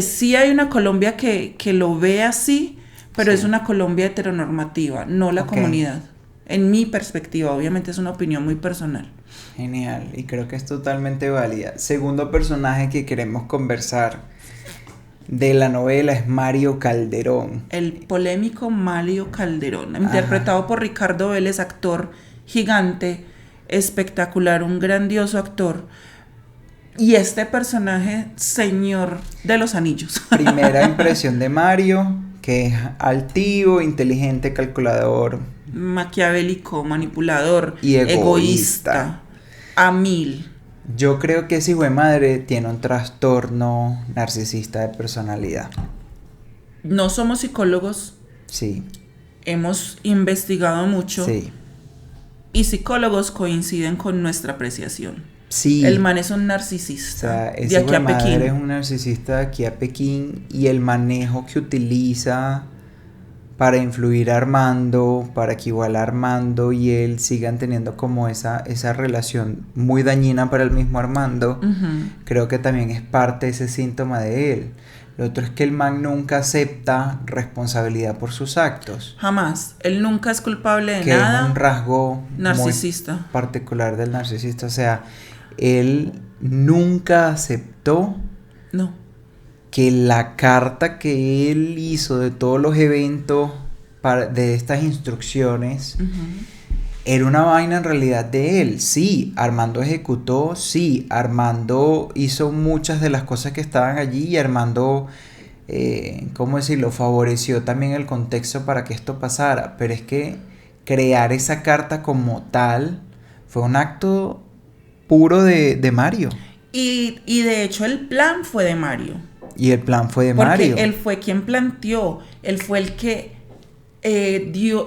sí hay una Colombia que lo ve así, pero Sí. es una Colombia heteronormativa, no la comunidad. En mi perspectiva, obviamente es una opinión muy personal. Genial, y creo que es totalmente válida. Segundo personaje que queremos conversar de la novela es Mario Calderón. El polémico Mario Calderón, interpretado por Ricardo Vélez, actor gigante, espectacular, un grandioso actor. Y este personaje, señor de los anillos. Primera impresión de Mario, que es altivo, inteligente, calculador. Maquiavélico, manipulador, Y egoísta. egoísta, a mil. Yo creo que ese hijo de madre tiene un trastorno narcisista de personalidad. No somos psicólogos, Sí, hemos investigado mucho sí, y psicólogos coinciden con nuestra apreciación. sí. El man es un O narcisista sea, ese de aquí hijo de a madre Pekín. es un narcisista de aquí a Pekín, y el manejo que utiliza para influir a Armando, para que igual Armando y él sigan teniendo como esa relación muy dañina para el mismo Armando, creo que también es parte de ese síntoma de él. Lo otro es que el man nunca acepta responsabilidad por sus actos, Jamás. Él nunca es culpable de que nada. es un rasgo Narcisista. muy particular del narcisista. O sea, él nunca aceptó No. que la carta que él hizo de todos los eventos de estas instrucciones era una vaina en realidad de él. Sí, Armando ejecutó, sí, Armando hizo muchas de las cosas que estaban allí, y Armando, ¿cómo decirlo?, favoreció también el contexto para que esto pasara, pero es que crear esa carta como tal fue un acto puro de Mario. Y de hecho el plan fue de Mario. Y el plan fue de Porque Mario. él fue quien planteó, él fue el que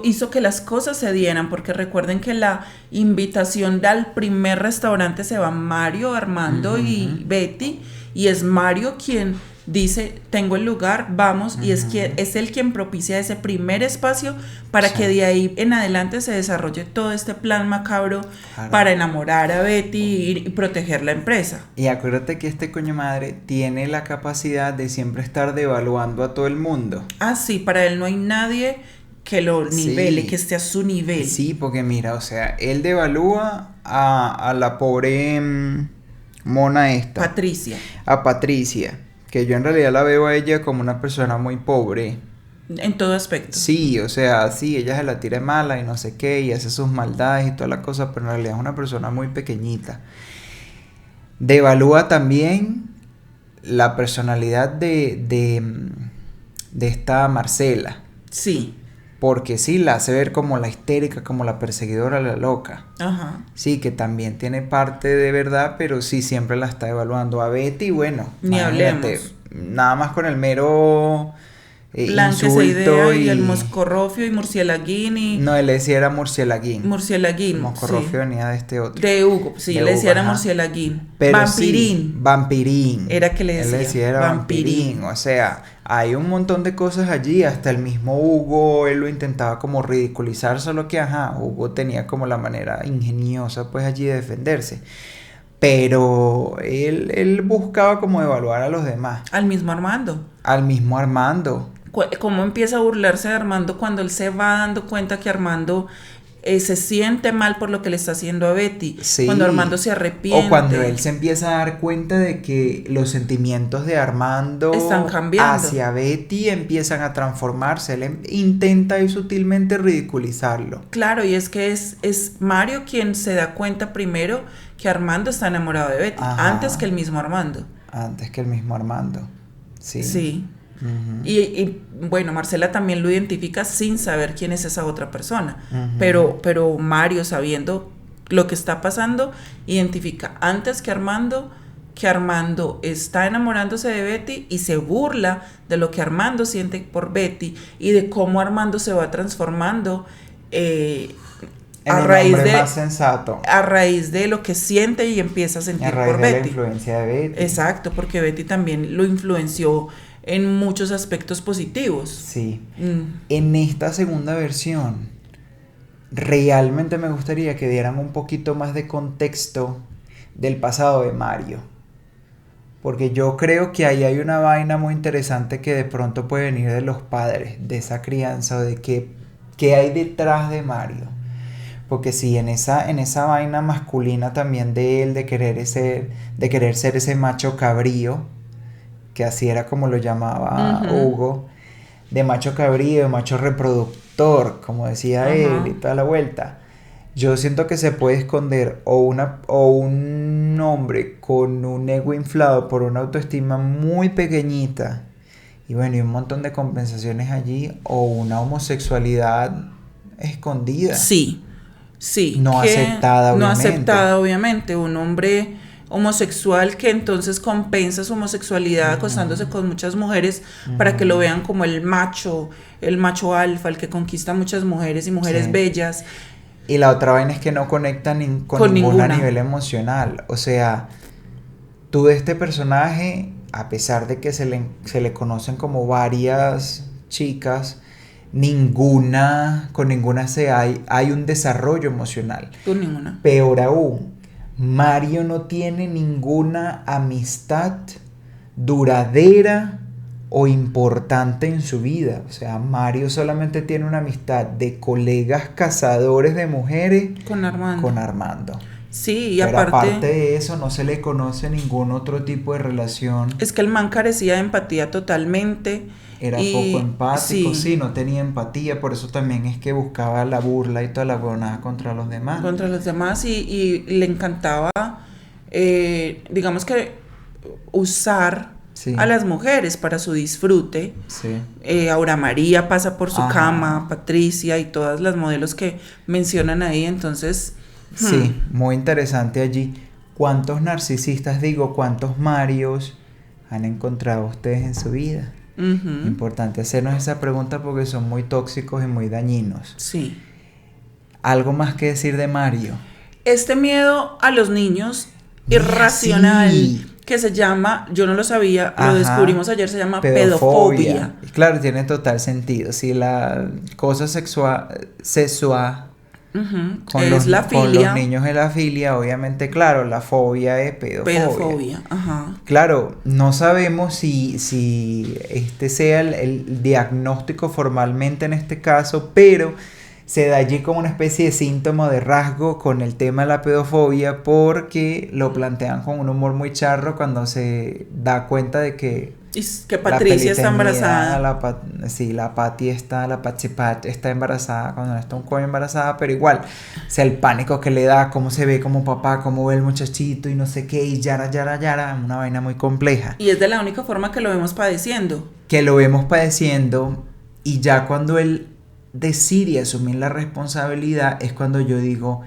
hizo que las cosas se dieran, porque recuerden que la invitación al primer restaurante se va Mario, Armando y Betty, y es Mario quien dice, tengo el lugar, vamos, y es él quien propicia ese primer espacio para que de ahí en adelante se desarrolle todo este plan macabro para enamorar a Betty y proteger la empresa. Y acuérdate que este coño madre tiene la capacidad de siempre estar devaluando a todo el mundo. Ah, sí, para él no hay nadie que lo nivele, que esté a su nivel. Sí, porque mira, o sea, él devalúa a la pobre mona esta. Patricia. A Patricia, que yo en realidad la veo a ella como una persona muy pobre. En todo aspecto. Sí, o sea, sí, ella se la tira mala y no sé qué, y hace sus maldades y toda la cosa, pero en realidad es una persona muy pequeñita. Devalúa también la personalidad de esta Marcela. Sí. Porque sí, la hace ver como la histérica, como la perseguidora, la loca. Ajá. Sí, que también tiene parte de verdad, pero sí siempre la está evaluando. A Betty, bueno, ni hablemos. Nada más con el mero plan que se idea y el moscorrofio y murcielaguín y... No, él decía era murcielaguín. Murcielaguín, Moscorrofio sí. venía de este otro. De Hugo, sí, de le decía Hugo, era murcielaguín. Pero vampirín. Sí, vampirín. Era que le decía. Él decía era vampirín. O sea, hay un montón de cosas allí. Hasta el mismo Hugo, él lo intentaba como ridiculizar, solo que, Hugo tenía como la manera ingeniosa, pues, allí de defenderse. Pero él buscaba como evaluar a los demás. Al mismo Armando. Al mismo Armando. Cómo empieza a burlarse de Armando cuando él se va dando cuenta que Armando se siente mal por lo que le está haciendo a Betty. Sí. Cuando Armando se arrepiente. O cuando él se empieza a dar cuenta de que los sentimientos de Armando están cambiando hacia Betty empiezan a transformarse. Él intenta ahí sutilmente ridiculizarlo. Claro, y es que es Mario quien se da cuenta primero que Armando está enamorado de Betty. Ajá. Antes que el mismo Armando. Antes que el mismo Armando. Sí. Sí. Uh-huh. Y bueno, Marcela también lo identifica sin saber quién es esa otra persona. Uh-huh. Pero Mario, sabiendo lo que está pasando, identifica antes que Armando que Armando está enamorándose de Betty y se burla de lo que Armando siente por Betty y de cómo Armando se va transformando En un hombre más sensato. a raíz de lo que siente y empieza a sentir por de Betty. La influencia de Betty. Exacto, porque Betty también lo influenció en muchos aspectos positivos. Sí. En esta segunda versión, realmente me gustaría que dieran un poquito más de contexto del pasado de Mario. Porque yo creo que ahí hay una vaina muy interesante que de pronto puede venir de los padres, de esa crianza, o de qué hay detrás de Mario. Porque sí, en esa vaina masculina también de él, de querer ser ese macho cabrío, que así era como lo llamaba Hugo, de macho cabrío, de macho reproductor, como decía él, y toda la vuelta. Yo siento que se puede esconder o un hombre con un ego inflado por una autoestima muy pequeñita y bueno, y un montón de compensaciones allí, o una homosexualidad escondida. Sí. No aceptada, obviamente. No aceptada, obviamente. Un hombre homosexual que entonces compensa su homosexualidad acostándose con muchas mujeres para que lo vean como el macho alfa, el que conquista muchas mujeres y mujeres bellas. Y la otra vaina es que no conecta con ninguna a nivel emocional. O sea, tú de este personaje, a pesar de que se le conocen como varias chicas, con ninguna hay un desarrollo emocional. Con ninguna. Peor aún, Mario no tiene ninguna amistad duradera o importante en su vida. O sea, Mario solamente tiene una amistad de colegas cazadores de mujeres con Armando. Sí, y pero aparte de eso no se le conoce ningún otro tipo de relación. Es que el man carecía de empatía totalmente. Era poco empático, sí, no tenía empatía, por eso también es que buscaba la burla y toda la huevonada contra los demás. Contra los demás y le encantaba, digamos que usar a las mujeres para su disfrute. Sí. Aura María pasa por su cama, Patricia y todas las modelos que mencionan ahí, entonces... Sí, muy interesante allí. ¿Cuántos narcisistas, cuántos Marios han encontrado ustedes en su vida? Importante hacernos esa pregunta porque son muy tóxicos y muy dañinos. Sí. ¿Algo más que decir de Mario? Este miedo a los niños irracional, que se llama, yo no lo sabía, lo descubrimos ayer, se llama pedofobia. Claro, tiene total sentido. Si la cosa sexual con los niños es la filia, obviamente, claro, la fobia es pedofobia. Claro, no sabemos si este sea el diagnóstico formalmente en este caso, pero se da allí como una especie de síntoma de rasgo con el tema de la pedofobia, porque lo plantean con un humor muy charro cuando se da cuenta de que Patricia está embarazada. La Patti está embarazada cuando no está un coño embarazada, pero igual, o sea, el pánico que le da, cómo se ve como papá, cómo ve el muchachito y no sé qué, y yara, una vaina muy compleja. Y es de la única forma que lo vemos padeciendo. Y ya cuando él decide asumir la responsabilidad es cuando yo digo,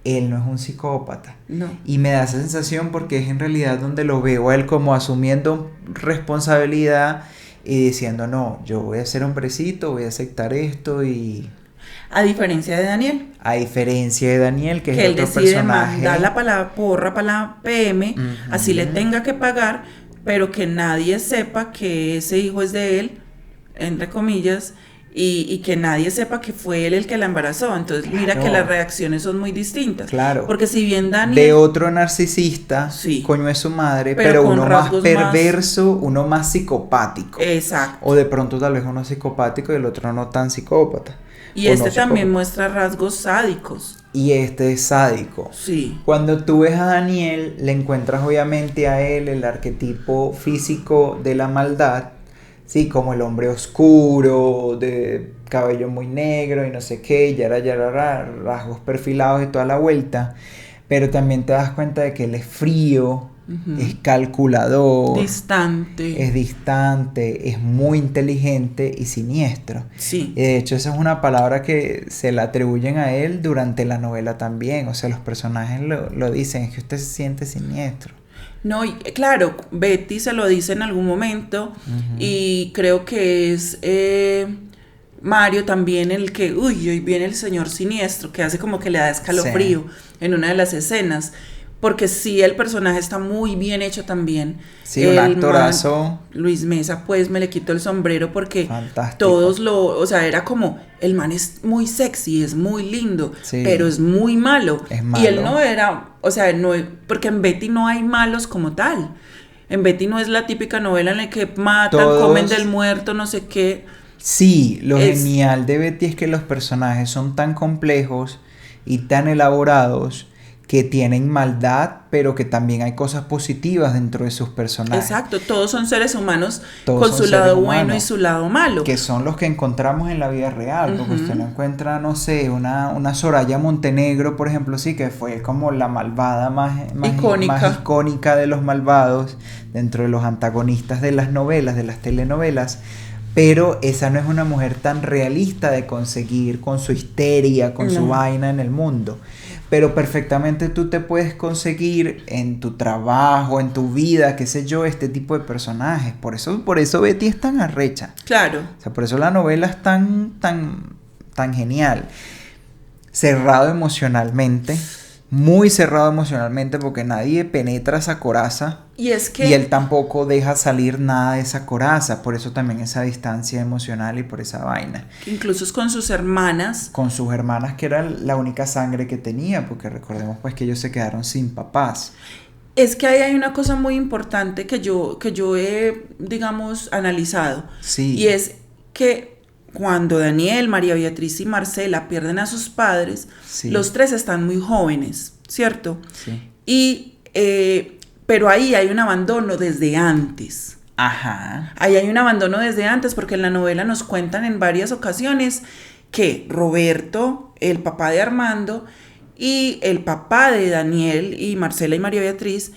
él no es un psicópata. No. Y me da esa sensación porque es en realidad donde lo veo a él como asumiendo responsabilidad y diciendo, no, yo voy a ser hombrecito, voy a aceptar esto y... A diferencia de Daniel. Que es otro personaje. Que él decide mandarla para la porra, para la PM, así le tenga que pagar, pero que nadie sepa que ese hijo es de él, entre comillas, y que nadie sepa que fue él el que la embarazó. Entonces mira que las reacciones son muy distintas. Claro. Porque si bien Daniel... De otro narcisista, coño es su madre, pero uno más perverso, uno más psicopático. Exacto. O de pronto tal vez uno es psicopático y el otro no tan psicópata. Y este también muestra rasgos sádicos. Y este es sádico. Sí. Cuando tú ves a Daniel, le encuentras obviamente a él el arquetipo físico de la maldad. Sí, como el hombre oscuro, de cabello muy negro y no sé qué, rasgos perfilados y toda la vuelta. Pero también te das cuenta de que él es frío, es calculador, es distante, es muy inteligente y siniestro. Sí. De hecho, esa es una palabra que se le atribuyen a él durante la novela también. O sea, los personajes lo dicen, es que usted se siente siniestro. No, y claro, Betty se lo dice en algún momento y creo que es Mario también el que, uy, hoy viene el señor siniestro, que hace como que le da escalofrío en una de las escenas. Porque sí, el personaje está muy bien hecho también. Sí, un actorazo. Luis Mesa, pues me le quito el sombrero porque Fantástico. todos o sea, era como, el man es muy sexy, es muy lindo, Sí. pero es muy malo. Es malo. Y él no era, o sea, no, porque en Betty no hay malos como tal. En Betty no es la típica novela en la que matan, Todos- comen del muerto, no sé qué. Sí, lo Es- genial de Betty es que los personajes son tan complejos y tan elaborados que tienen maldad, pero que también hay cosas positivas dentro de sus personajes. Exacto, todos son seres humanos Todos con son su seres lado bueno y humanos, su lado malo. que son los que encontramos en la vida real, porque Ujú. usted no encuentra, no sé, una Soraya Montenegro, por ejemplo, sí, que fue como la malvada Icónica. más icónica de los malvados, dentro de los antagonistas de las novelas, de las telenovelas, pero esa no es una mujer tan realista de conseguir con su histeria, con su No. vaina en el mundo. Pero perfectamente tú te puedes conseguir en tu trabajo, en tu vida, qué sé yo, este tipo de personajes. Por eso Betty es tan arrecha. Claro. O sea, por eso la novela es tan genial. Cerrado emocionalmente, muy cerrado emocionalmente, porque nadie penetra esa coraza. Y es que Y él tampoco deja salir nada de esa coraza. Por eso también esa distancia emocional y por esa vaina. incluso es con sus hermanas. Con sus hermanas, que era la única sangre que tenía, porque recordemos pues que ellos se quedaron sin papás. Es que ahí hay una cosa muy importante que yo he, digamos, analizado. Sí. Y es que cuando Daniel, María Beatriz y Marcela pierden a sus padres, Sí. los tres están muy jóvenes, ¿cierto? Sí. Y, pero ahí hay un abandono desde antes. Ajá. Ahí hay un abandono desde antes porque en la novela nos cuentan en varias ocasiones que Roberto, el papá de Armando, y el papá de Daniel y Marcela y María Beatriz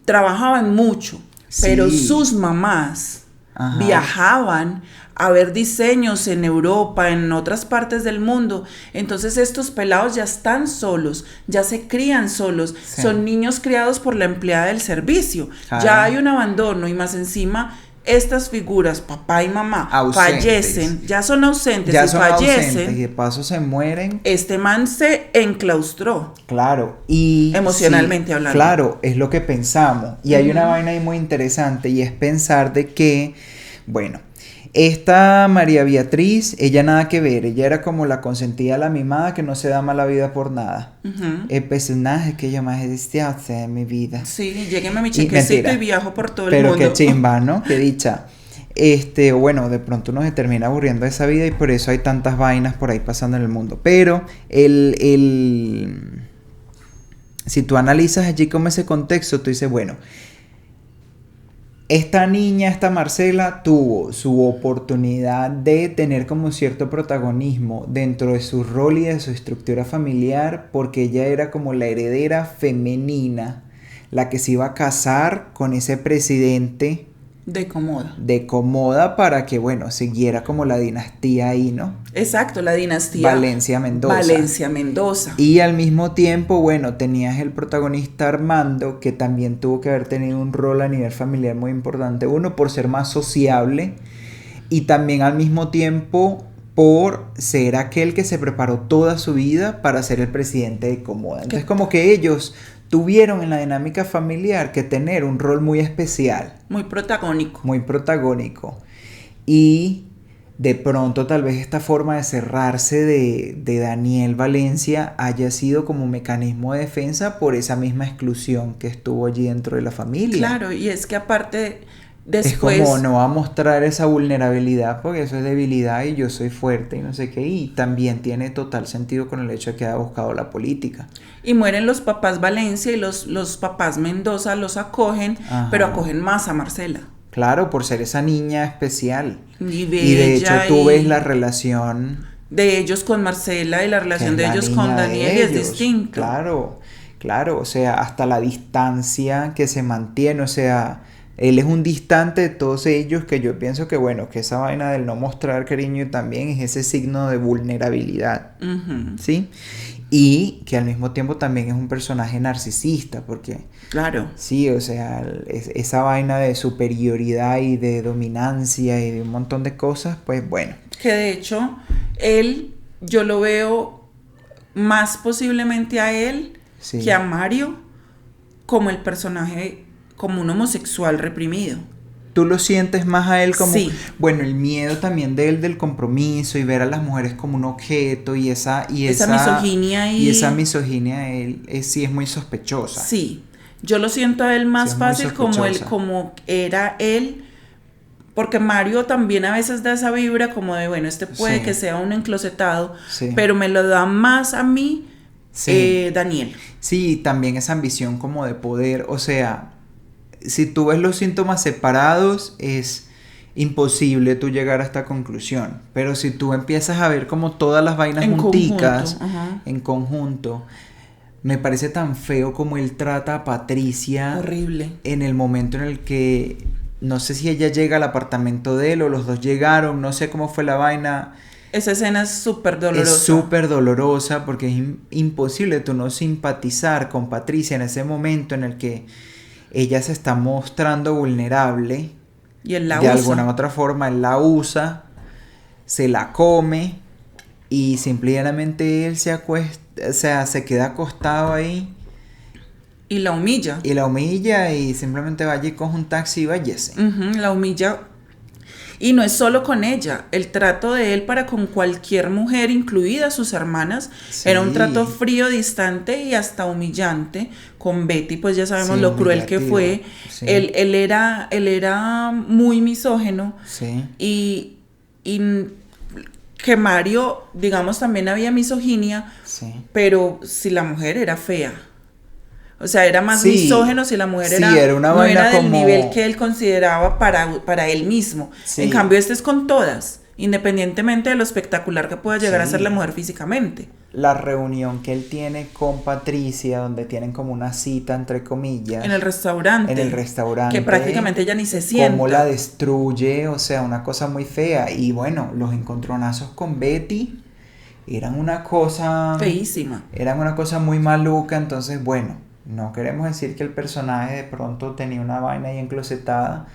trabajaban mucho, Sí. pero sus mamás Ajá. viajaban a ver diseños en Europa, en otras partes del mundo. Entonces estos pelados ya están solos, ya se crían solos, Sí. son niños criados por la empleada del servicio. Claro. Ya hay un abandono y más encima estas figuras, papá y mamá, Ausentes. fallecen, ya son ausentes Ya y son fallecen. ausentes y de paso se mueren. Este man se enclaustró. Claro, y Emocionalmente sí, hablando. claro, es lo que pensamos. Y hay una Ujú. vaina ahí muy interesante y es pensar de que, bueno, esta María Beatriz, ella nada que ver, ella era como la consentida, la mimada que no se da mala vida por nada. Ujú. El personaje que yo más he deseado en mi vida. Sí, llégueme a mi Y chequecito mentira. y viajo por todo el Pero mundo. qué chimba, ¿no? Qué dicha. Bueno, de pronto uno se termina aburriendo de esa vida y por eso hay tantas vainas por ahí pasando en el mundo. Pero si tú analizas allí como ese contexto, tú dices, bueno, esta niña, esta Marcela, tuvo su oportunidad de tener como cierto protagonismo dentro de su rol y de su estructura familiar, porque ella era como la heredera femenina, la que se iba a casar con ese presidente De cómoda. de Comoda para que, bueno, siguiera como la dinastía ahí, ¿no? Exacto, la dinastía Valencia Mendoza. Valencia Mendoza. Y al mismo tiempo, bueno, tenías el protagonista Armando, que también tuvo que haber tenido un rol a nivel familiar muy importante. Uno, por ser más sociable y también al mismo tiempo por ser aquel que se preparó toda su vida para ser el presidente de Comoda. Entonces, como que ellos tuvieron en la dinámica familiar que tener un rol muy especial, Muy protagónico. muy protagónico. Y de pronto tal vez esta forma de cerrarse de Daniel Valencia haya sido como mecanismo de defensa por esa misma exclusión que estuvo allí dentro de la familia. Claro, y es que aparte Es después como no va a mostrar esa vulnerabilidad porque eso es debilidad y yo soy fuerte y no sé qué. Y también tiene total sentido con el hecho de que haya buscado la política. y mueren los papás Valencia y los papás Mendoza los acogen, Ajá. pero acogen más a Marcela. Claro, por ser esa niña especial. Y Y de hecho bella, tú y ves la relación de ellos con Marcela y la que relación es de la ellos niña con de Daniel es ellos. distinto. Claro, claro, o sea, hasta la distancia que se mantiene, o sea, Él es un distante de todos ellos, que yo pienso que, bueno, que esa vaina del no mostrar cariño también es ese signo de vulnerabilidad, ¿sí? Y que al mismo tiempo también es un personaje narcisista, porque... Claro. Sí, o sea, esa vaina de superioridad y de dominancia y de un montón de cosas, pues bueno. Que de hecho, yo lo veo más posiblemente a él que a Mario como el personaje, como un homosexual reprimido. ¿Tú lo sientes más a él como... Sí. Bueno, el miedo también de él del compromiso y ver a las mujeres como un objeto y esa misoginia y esa misoginia de él sí es muy sospechosa. Sí, yo lo siento a él más fácil como era él, porque Mario también a veces da esa vibra como de, bueno, puede que sea un enclosetado, pero me lo da más a mí Daniel. Sí, también esa ambición como de poder, o sea... Si tú ves los síntomas separados, es imposible tú llegar a esta conclusión. Pero si tú empiezas a ver como todas las vainas junticas, en conjunto, me parece tan feo como él trata a Patricia. Horrible. En el momento en el que, no sé si ella llega al apartamento de él o los dos llegaron, no sé cómo fue la vaina. Esa escena es súper dolorosa. Es súper dolorosa porque es imposible tú no simpatizar con Patricia en ese momento en el que ella se está mostrando vulnerable y él la de usa. Alguna otra forma, él la usa, se la come y simplemente él se acuesta, o sea, se queda acostado ahí. Y la humilla. Y simplemente va allí, coge un taxi y váyase. La humilla. Y no es solo con ella, el trato de él para con cualquier mujer, incluidas sus hermanas, era un trato frío, distante y hasta humillante. Con Betty, pues ya sabemos lo cruel que fue. Sí. Él era muy misógino. Sí. Y que Mario, digamos, también había misoginia, pero si la mujer era fea. O sea, era más misógeno si la mujer era una no era del como... nivel que él consideraba para él mismo. En cambio, es con todas, independientemente de lo espectacular que pueda llegar a ser la mujer físicamente. La reunión que él tiene con Patricia, donde tienen como una cita, entre comillas. En el restaurante. Que prácticamente ella ni se sienta. Cómo la destruye, o sea, una cosa muy fea. Y bueno, los encontronazos con Betty eran una cosa... feísima. Eran una cosa muy maluca, entonces bueno... No queremos decir que el personaje de pronto tenía una vaina ahí enclosetada,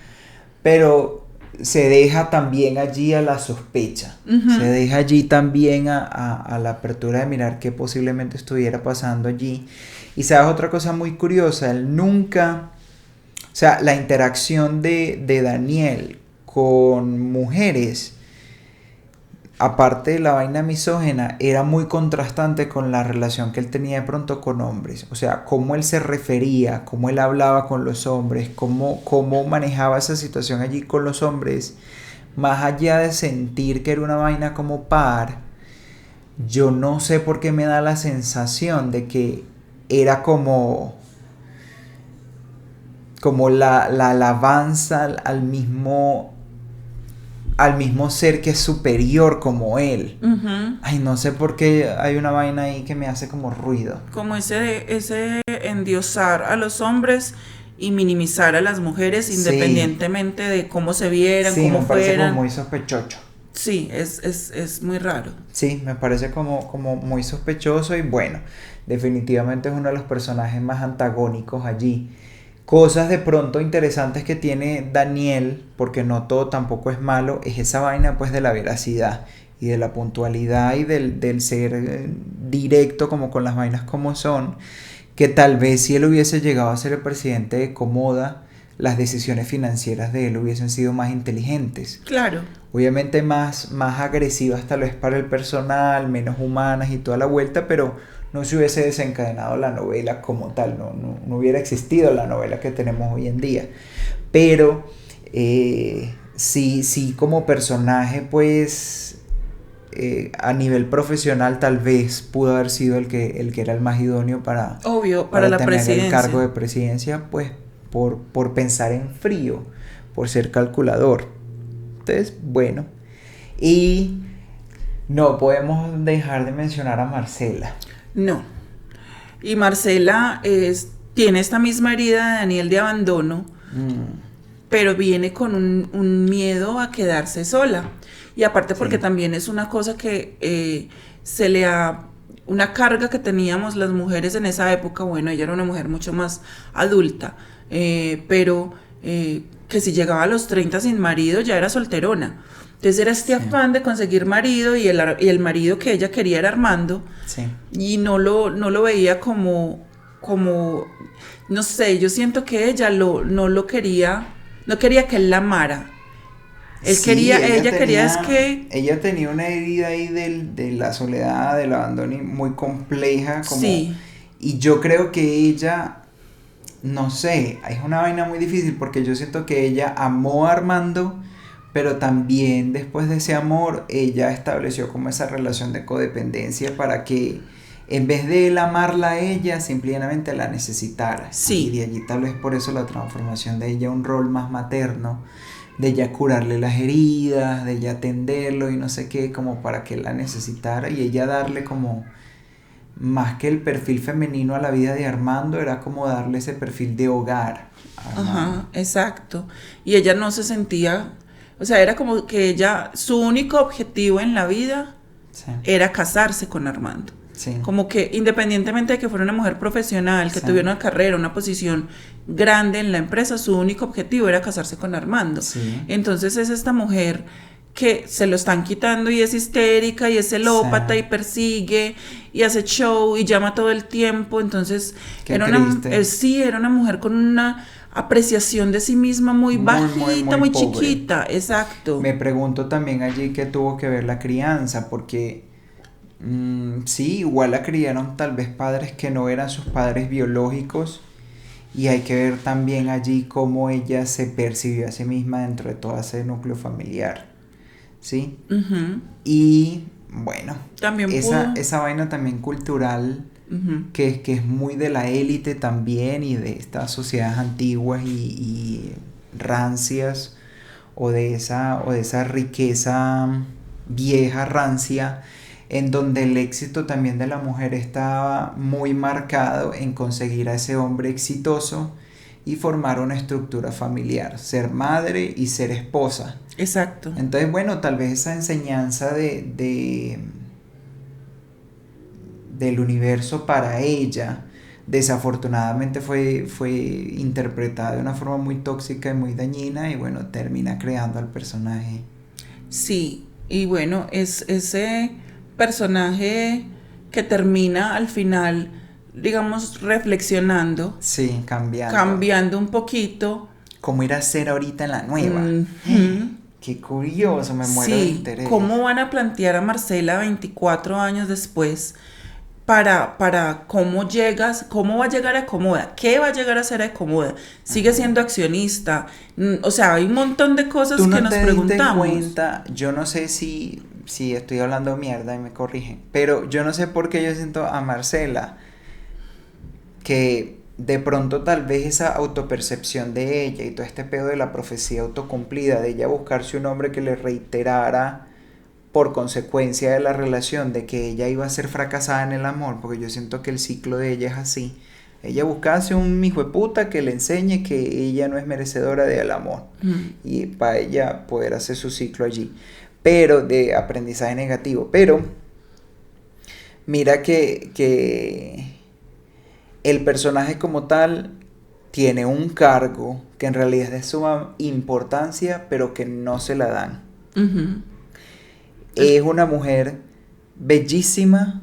pero se deja también allí a la sospecha. Se deja allí también a la apertura de mirar qué posiblemente estuviera pasando allí. Y sabes otra cosa muy curiosa, él nunca... O sea, la interacción de Daniel con mujeres... Aparte de la vaina misógena, era muy contrastante con la relación que él tenía de pronto con hombres. O sea, cómo él se refería, cómo él hablaba con los hombres, cómo manejaba esa situación allí con los hombres. Más allá de sentir que era una vaina como par, yo no sé por qué me da la sensación de que era como la alabanza al mismo ser que es superior como él. Ay, no sé por qué hay una vaina ahí que me hace como ruido. Como ese endiosar a los hombres y minimizar a las mujeres independientemente de cómo se vieran, cómo me parece fueran. como muy sospechoso. Sí, es muy raro. Sí, me parece como muy sospechoso y bueno, definitivamente es uno de los personajes más antagónicos allí. Cosas de pronto interesantes que tiene Daniel, porque no todo tampoco es malo, es esa vaina pues de la veracidad y de la puntualidad y del ser directo como con las vainas como son, que tal vez si él hubiese llegado a ser el presidente de Comoda, las decisiones financieras de él hubiesen sido más inteligentes. Claro. Obviamente más agresivas tal vez para el personal, menos humanas y toda la vuelta, pero no se hubiese desencadenado la novela como tal, no hubiera existido la novela que tenemos hoy en día. Pero sí como personaje, pues a nivel profesional tal vez pudo haber sido el que era el más idóneo para la tener presidencia. El cargo de presidencia, pues por pensar en frío, por ser calculador. Entonces, bueno. Y no podemos dejar de mencionar a Marcela. No. Y Marcela tiene esta misma herida de Daniel de abandono. pero viene con un miedo a quedarse sola. Y aparte porque Sí. también es una cosa que una carga que teníamos las mujeres en esa época. Bueno, ella era una mujer mucho más adulta, pero que si llegaba a los 30 sin marido ya era solterona. Entonces era este Sí. afán de conseguir marido, y el marido que ella quería era Armando, Sí. y no lo veía como, no sé, yo siento que ella no lo quería, no quería que él la amara. Sí, Ella quería es que, ella tenía una herida ahí de la soledad, del abandono muy compleja, como, sí, y yo creo que ella, no sé, es una vaina muy difícil porque yo siento que ella amó a Armando, pero también después de ese amor, ella estableció como esa relación de codependencia para que en vez de él amarla a ella, simplemente la necesitara. Y sí, de allí tal vez por eso la transformación de ella a un rol más materno, de ella curarle las heridas, de ella atenderlo y no sé qué, como para que él la necesitara y ella darle como más que el perfil femenino a la vida de Armando, era como darle ese perfil de hogar a Armando. ajá, exacto. Y ella no se sentía, o sea, era como que su único objetivo en la vida Sí, era casarse con Armando. sí, Como que independientemente de que fuera una mujer profesional, que sí, tuviera una carrera, una posición grande en la empresa, su único objetivo era casarse con Armando. sí, Entonces es esta mujer que se lo están quitando y es histérica y es sí. celópata y persigue y hace show y llama todo el tiempo. Entonces Qué triste. sí, era una mujer con una apreciación de sí misma muy Muy, muy, bajita, muy muy pobre. chiquita, exacto. Me pregunto también allí qué tuvo que ver la crianza, porque sí, igual la criaron tal vez padres que no eran sus padres biológicos, y hay que ver también allí cómo ella se percibió a sí misma dentro de todo ese núcleo familiar, ¿sí? Ujú. Y bueno, También pudo. esa vaina también cultural Ujú. que es muy de la élite también y de estas sociedades antiguas y rancias o de esa riqueza vieja, rancia, en donde el éxito también de la mujer estaba muy marcado en conseguir a ese hombre exitoso y formar una estructura familiar, ser madre y ser esposa. Exacto. Entonces, bueno, tal vez esa enseñanza del universo para ella, desafortunadamente fue interpretada de una forma muy tóxica y muy dañina y bueno, termina creando al personaje. Sí, y bueno, es ese personaje que termina al final, digamos, reflexionando, Sí, cambiando. cambiando un poquito. ¿Cómo ir a ser ahorita en la nueva? Ujú. Qué curioso, me muero de Sí, interés. ¿cómo van a plantear a Marcela 24 años después para cómo llegas, cómo va a llegar a Acomoda, qué va a llegar a ser Acomoda? Sigue Ajá. siendo accionista. O sea, hay un montón de cosas Tú que no nos te diste preguntamos. cuenta, yo no sé si estoy hablando mierda y me corrigen, pero yo no sé por qué yo siento a Marcela que de pronto tal vez esa autopercepción de ella y todo este pedo de la profecía autocumplida, de ella buscarse un hombre que le reiterara por consecuencia de la relación, de que ella iba a ser fracasada en el amor, porque yo siento que el ciclo de ella es así. Ella buscase un hijo de puta que le enseñe que ella no es merecedora del amor Mm. y para ella poder hacer su ciclo allí, pero de aprendizaje negativo. Pero mira que el personaje como tal tiene un cargo que en realidad es de suma importancia, pero que no se la dan. Ujú. Es una mujer bellísima,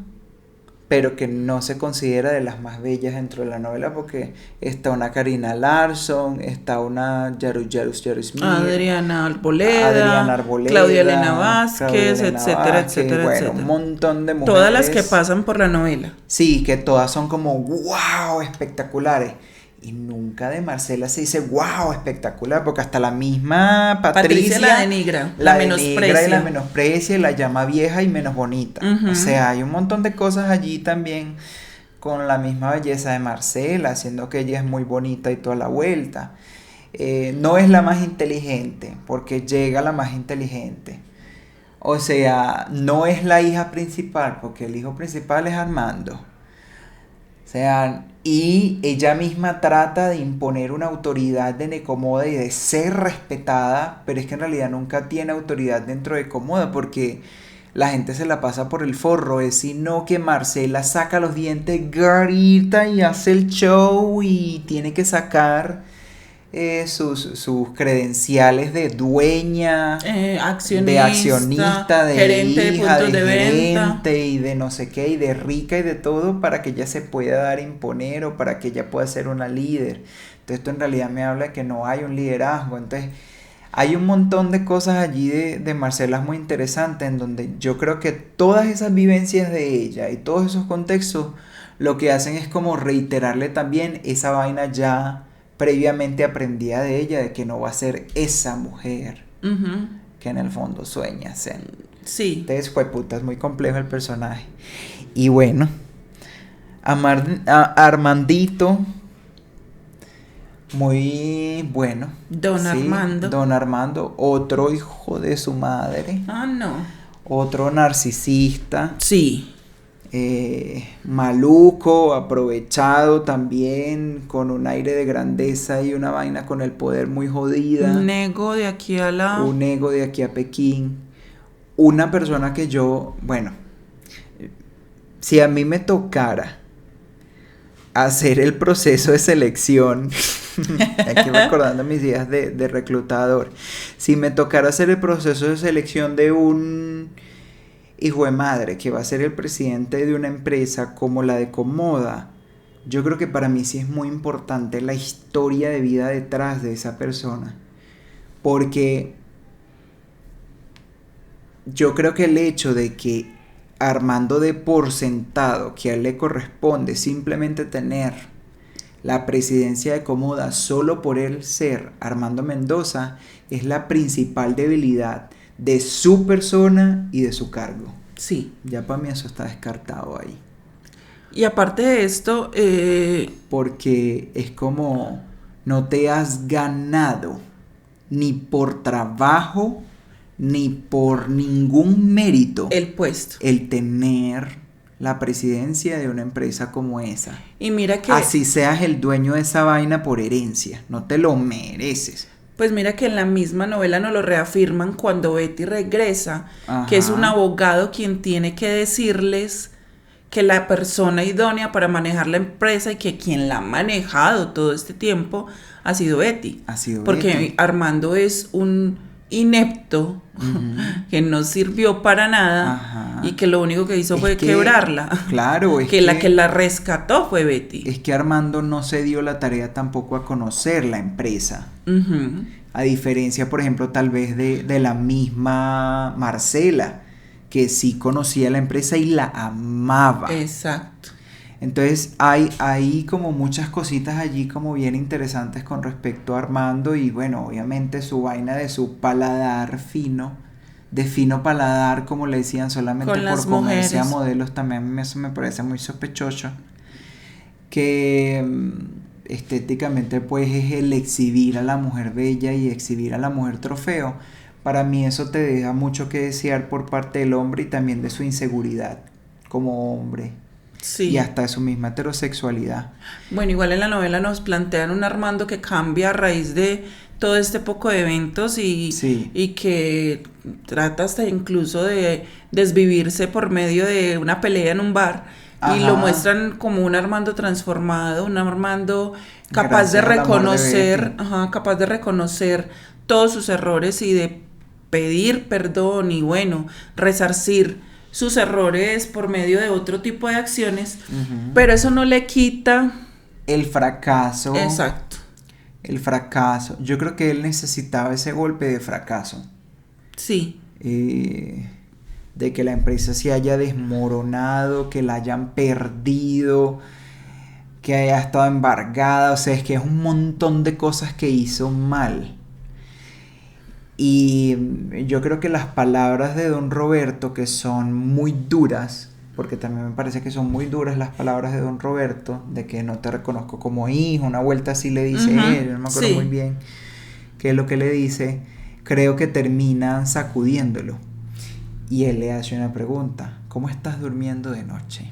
pero que no se considera de las más bellas dentro de la novela porque está una Karina Larson, está una Yarusmir, Adriana Adriana Arboleda, Claudia Elena Arboleda, Claudia Vázquez, Elena etcétera, Vázquez, etcétera, bueno, un etcétera. montón de Todas las que mujeres. pasan por la novela. Sí, que todas son como wow, espectaculares. Y nunca de Marcela se dice wow, espectacular, porque hasta la misma Patricia la Patricia denigra, la la denigra y la menosprecia. menosprecia y la llama vieja y menos bonita. O Ujú. sea, hay un montón de cosas allí también con la misma belleza de Marcela, siendo que ella es muy bonita y toda la vuelta. No es la más inteligente, porque llega la más inteligente. O sea, no es la hija principal, porque el hijo principal es Armando. O sea, y ella misma trata de imponer una autoridad de Necomoda y de ser respetada, pero es que en realidad nunca tiene autoridad dentro de Comoda porque la gente se la pasa por el forro, es sino que Marcela saca los dientes, grita y hace el show y tiene que sacar sus credenciales de dueña, de accionista, de gerente de hija, de puntos de venta. gerente y de no sé qué, y de rica y de todo para que ella se pueda dar a imponer o para que ella pueda ser una líder. Entonces esto en realidad me habla de que no hay un liderazgo. Entonces hay un montón de cosas allí de Marcela muy interesantes en donde yo creo que todas esas vivencias de ella y todos esos contextos lo que hacen es como reiterarle también esa vaina ya previamente aprendida de ella, de que no va a ser esa mujer Ujú. que en el fondo sueña ser. Sí. Entonces, puta, es muy complejo el personaje. Y bueno, Armandito, muy bueno. Don Sí, Armando. Don Armando, otro hijo de su madre, Ah, no. otro narcisista. Sí. Maluco, aprovechado también, con un aire de grandeza y una vaina con el poder muy jodida, Un ego de aquí a la... un ego de aquí a Pekín, una persona que yo, bueno, si a mí me tocara hacer el proceso de selección, aquí recordando mis días de reclutador, si me tocara hacer el proceso de selección de un hijo de madre que va a ser el presidente de una empresa como la de Comoda, yo creo que para mí sí es muy importante la historia de vida detrás de esa persona, porque yo creo que el hecho de que Armando dé por sentado que a él le corresponde simplemente tener la presidencia de Comoda solo por él ser Armando Mendoza es la principal debilidad de su persona y de su cargo. Sí. Ya para mí eso está descartado ahí. Y aparte de esto, Porque es como no te has ganado ni por trabajo ni por ningún mérito el puesto. el tener la presidencia de una empresa como esa. Y mira que... Así seas el dueño de esa vaina por herencia, no te lo mereces. Pues mira que en la misma novela nos lo reafirman cuando Betty regresa, Ajá. que es un abogado quien tiene que decirles que la persona idónea para manejar la empresa y que quien la ha manejado todo este tiempo ha sido Betty. Ha sido porque Betty. Armando es un inepto que no sirvió para nada. Ajá. Y que lo único que hizo Es fue que, quebrarla. Claro, es que la que la rescató fue Betty. Es que Armando no se dio la tarea tampoco a conocer la empresa. Ujú. A diferencia, por ejemplo, tal vez de la misma Marcela, que sí conocía la empresa y la amaba. Exacto. Entonces hay como muchas cositas allí como bien interesantes con respecto a Armando y bueno, obviamente su vaina de su paladar fino, de fino paladar, como le decían, solamente Con por las comerse a mujeres. modelos, también eso me parece muy sospechoso. Que estéticamente pues es el exhibir a la mujer bella y exhibir a la mujer trofeo. Para mí eso te deja mucho que desear por parte del hombre y también de su inseguridad como hombre. Sí. Y hasta de su misma heterosexualidad. Bueno, igual en la novela nos plantean un Armando que cambia a raíz de todo este poco de eventos y, Sí. y que trata hasta incluso de desvivirse por medio de una pelea en un bar. Y Ajá. lo muestran como un Armando transformado, un Armando capaz Gracias de al amor de reconocer, Betty. capaz de reconocer todos sus errores y de pedir perdón y bueno, resarcir sus errores por medio de otro tipo de acciones, pero eso no le quita El fracaso. exacto. El fracaso. Yo creo que él necesitaba ese golpe de fracaso. Sí. De que la empresa se haya desmoronado, que la hayan perdido, que haya estado embargada. O sea, es que es un montón de cosas que hizo mal. Y yo creo que las palabras de Don Roberto, que son muy duras, porque también me parece que son muy duras las palabras de Don Roberto, de que no te reconozco como hijo, una vuelta así le dice él, no me acuerdo muy bien qué es lo que le dice, creo que terminan sacudiéndolo. Y él le hace una pregunta: ¿cómo estás durmiendo de noche?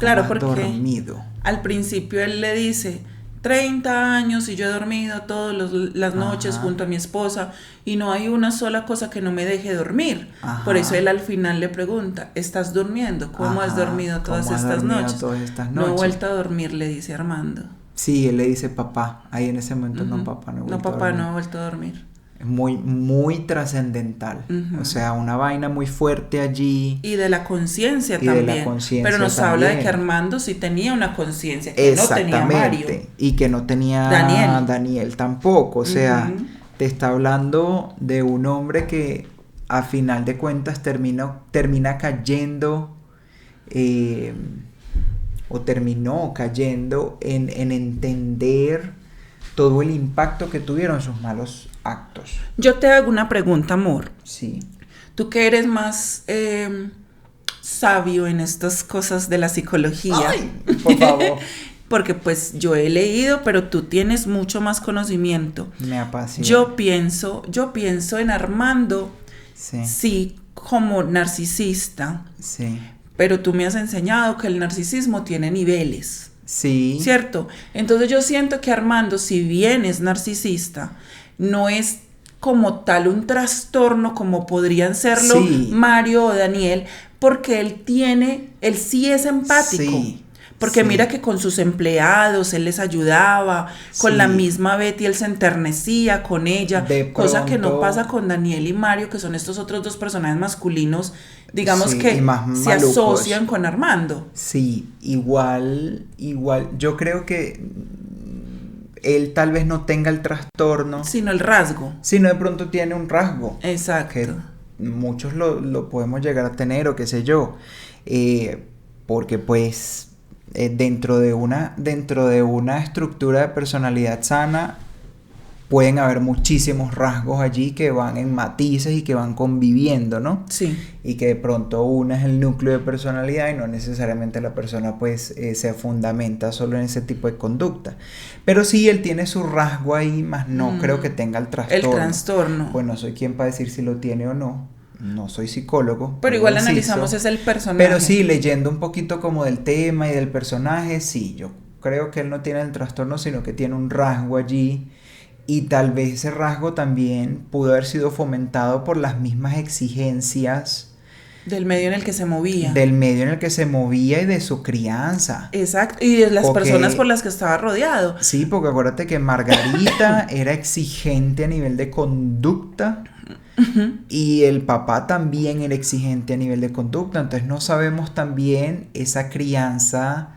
Claro, has porque dormido? al principio él le dice, 30 años y yo he dormido todas las noches Ajá. junto a mi esposa y no hay una sola cosa que no me deje dormir. Ajá. Por eso él al final le pregunta, ¿estás durmiendo? ¿Cómo has Ajá. dormido todas ¿Cómo has estas dormido noches? todas estas No he noches? vuelto a dormir, le dice Armando. Sí, él le dice papá. Ahí en ese momento, no, Ujú. papá, no he No, vuelto a papá, dormir. no he vuelto a dormir. Es muy, muy trascendental. Ujú. O sea, una vaina muy fuerte allí. Y de la conciencia Y de también. la conciencia Pero nos habla de también. que Armando sí tenía una conciencia, que no tenía Mario. Exactamente. Y que no tenía Daniel. tampoco. O sea, Ujú. te está hablando de un hombre que a final de cuentas termina cayendo o terminó cayendo en entender todo el impacto que tuvieron sus malos actos. Yo te hago una pregunta, amor. Sí. Tú que eres más sabio en estas cosas de la psicología. ¡Ay! Por favor. Porque pues yo he leído, pero tú tienes mucho más conocimiento. Me apasiona. Yo pienso en Armando, Sí. sí, como narcisista, Sí. pero tú me has enseñado que el narcisismo tiene niveles, Sí. ¿cierto? Entonces yo siento que Armando, si bien es narcisista, no es como tal un trastorno como podrían serlo Sí. Mario o Daniel, porque él sí es empático. Sí. Porque Sí. mira que con sus empleados él les ayudaba, con Sí. la misma Betty él se enternecía con ella, De cosa que no pronto- pasa con Daniel y Mario, que son estos otros dos personajes masculinos, digamos Sí, que y más se malucos. asocian con Armando. Sí, igual, yo creo que él tal vez no tenga el trastorno, Sino el rasgo. sino de pronto tiene un rasgo, Exacto. que muchos lo podemos llegar a tener o qué sé yo, porque pues dentro de una estructura de personalidad sana pueden haber muchísimos rasgos allí que van en matices y que van conviviendo, ¿no? Sí. Y que de pronto una es el núcleo de personalidad y no necesariamente la persona pues se fundamenta solo en ese tipo de conducta. Pero sí, él tiene su rasgo ahí, más no creo que tenga el trastorno. El trastorno. Pues no soy quien para decir si lo tiene o no. No soy psicólogo. Pero igual insisto. analizamos es el personaje. Pero sí, leyendo un poquito como del tema y del personaje, sí, yo creo que él no tiene el trastorno, sino que tiene un rasgo allí. Y tal vez ese rasgo también pudo haber sido fomentado por las mismas exigencias del medio en el que se movía. del medio en el que se movía y de su crianza. Exacto. Y de las Porque- personas por las que estaba rodeado. Sí, porque acuérdate que Margarita era exigente a nivel de conducta y el papá también era exigente a nivel de conducta. Entonces no sabemos también esa crianza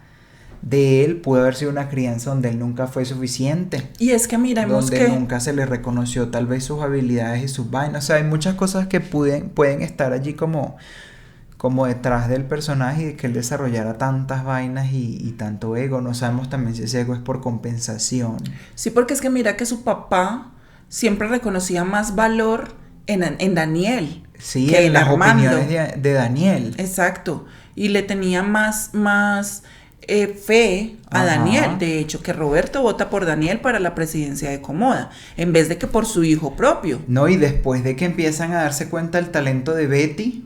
de él. Puede haber sido una crianza donde él nunca fue suficiente. Y es que miremos Donde que nunca se le reconoció tal vez sus habilidades y sus vainas. O sea, hay muchas cosas que pueden estar allí como detrás del personaje y de que él desarrollara tantas vainas y tanto ego. No sabemos también si ese ego es por compensación. sí, porque es que mira que su papá siempre reconocía más valor en Daniel Sí, que en las Armando. opiniones de Daniel. Exacto. Y le tenía más fe a Ajá. Daniel, de hecho, que Roberto vota por Daniel para la presidencia de Comoda, en vez de que por su hijo propio. No, y después de que empiezan a darse cuenta del talento de Betty,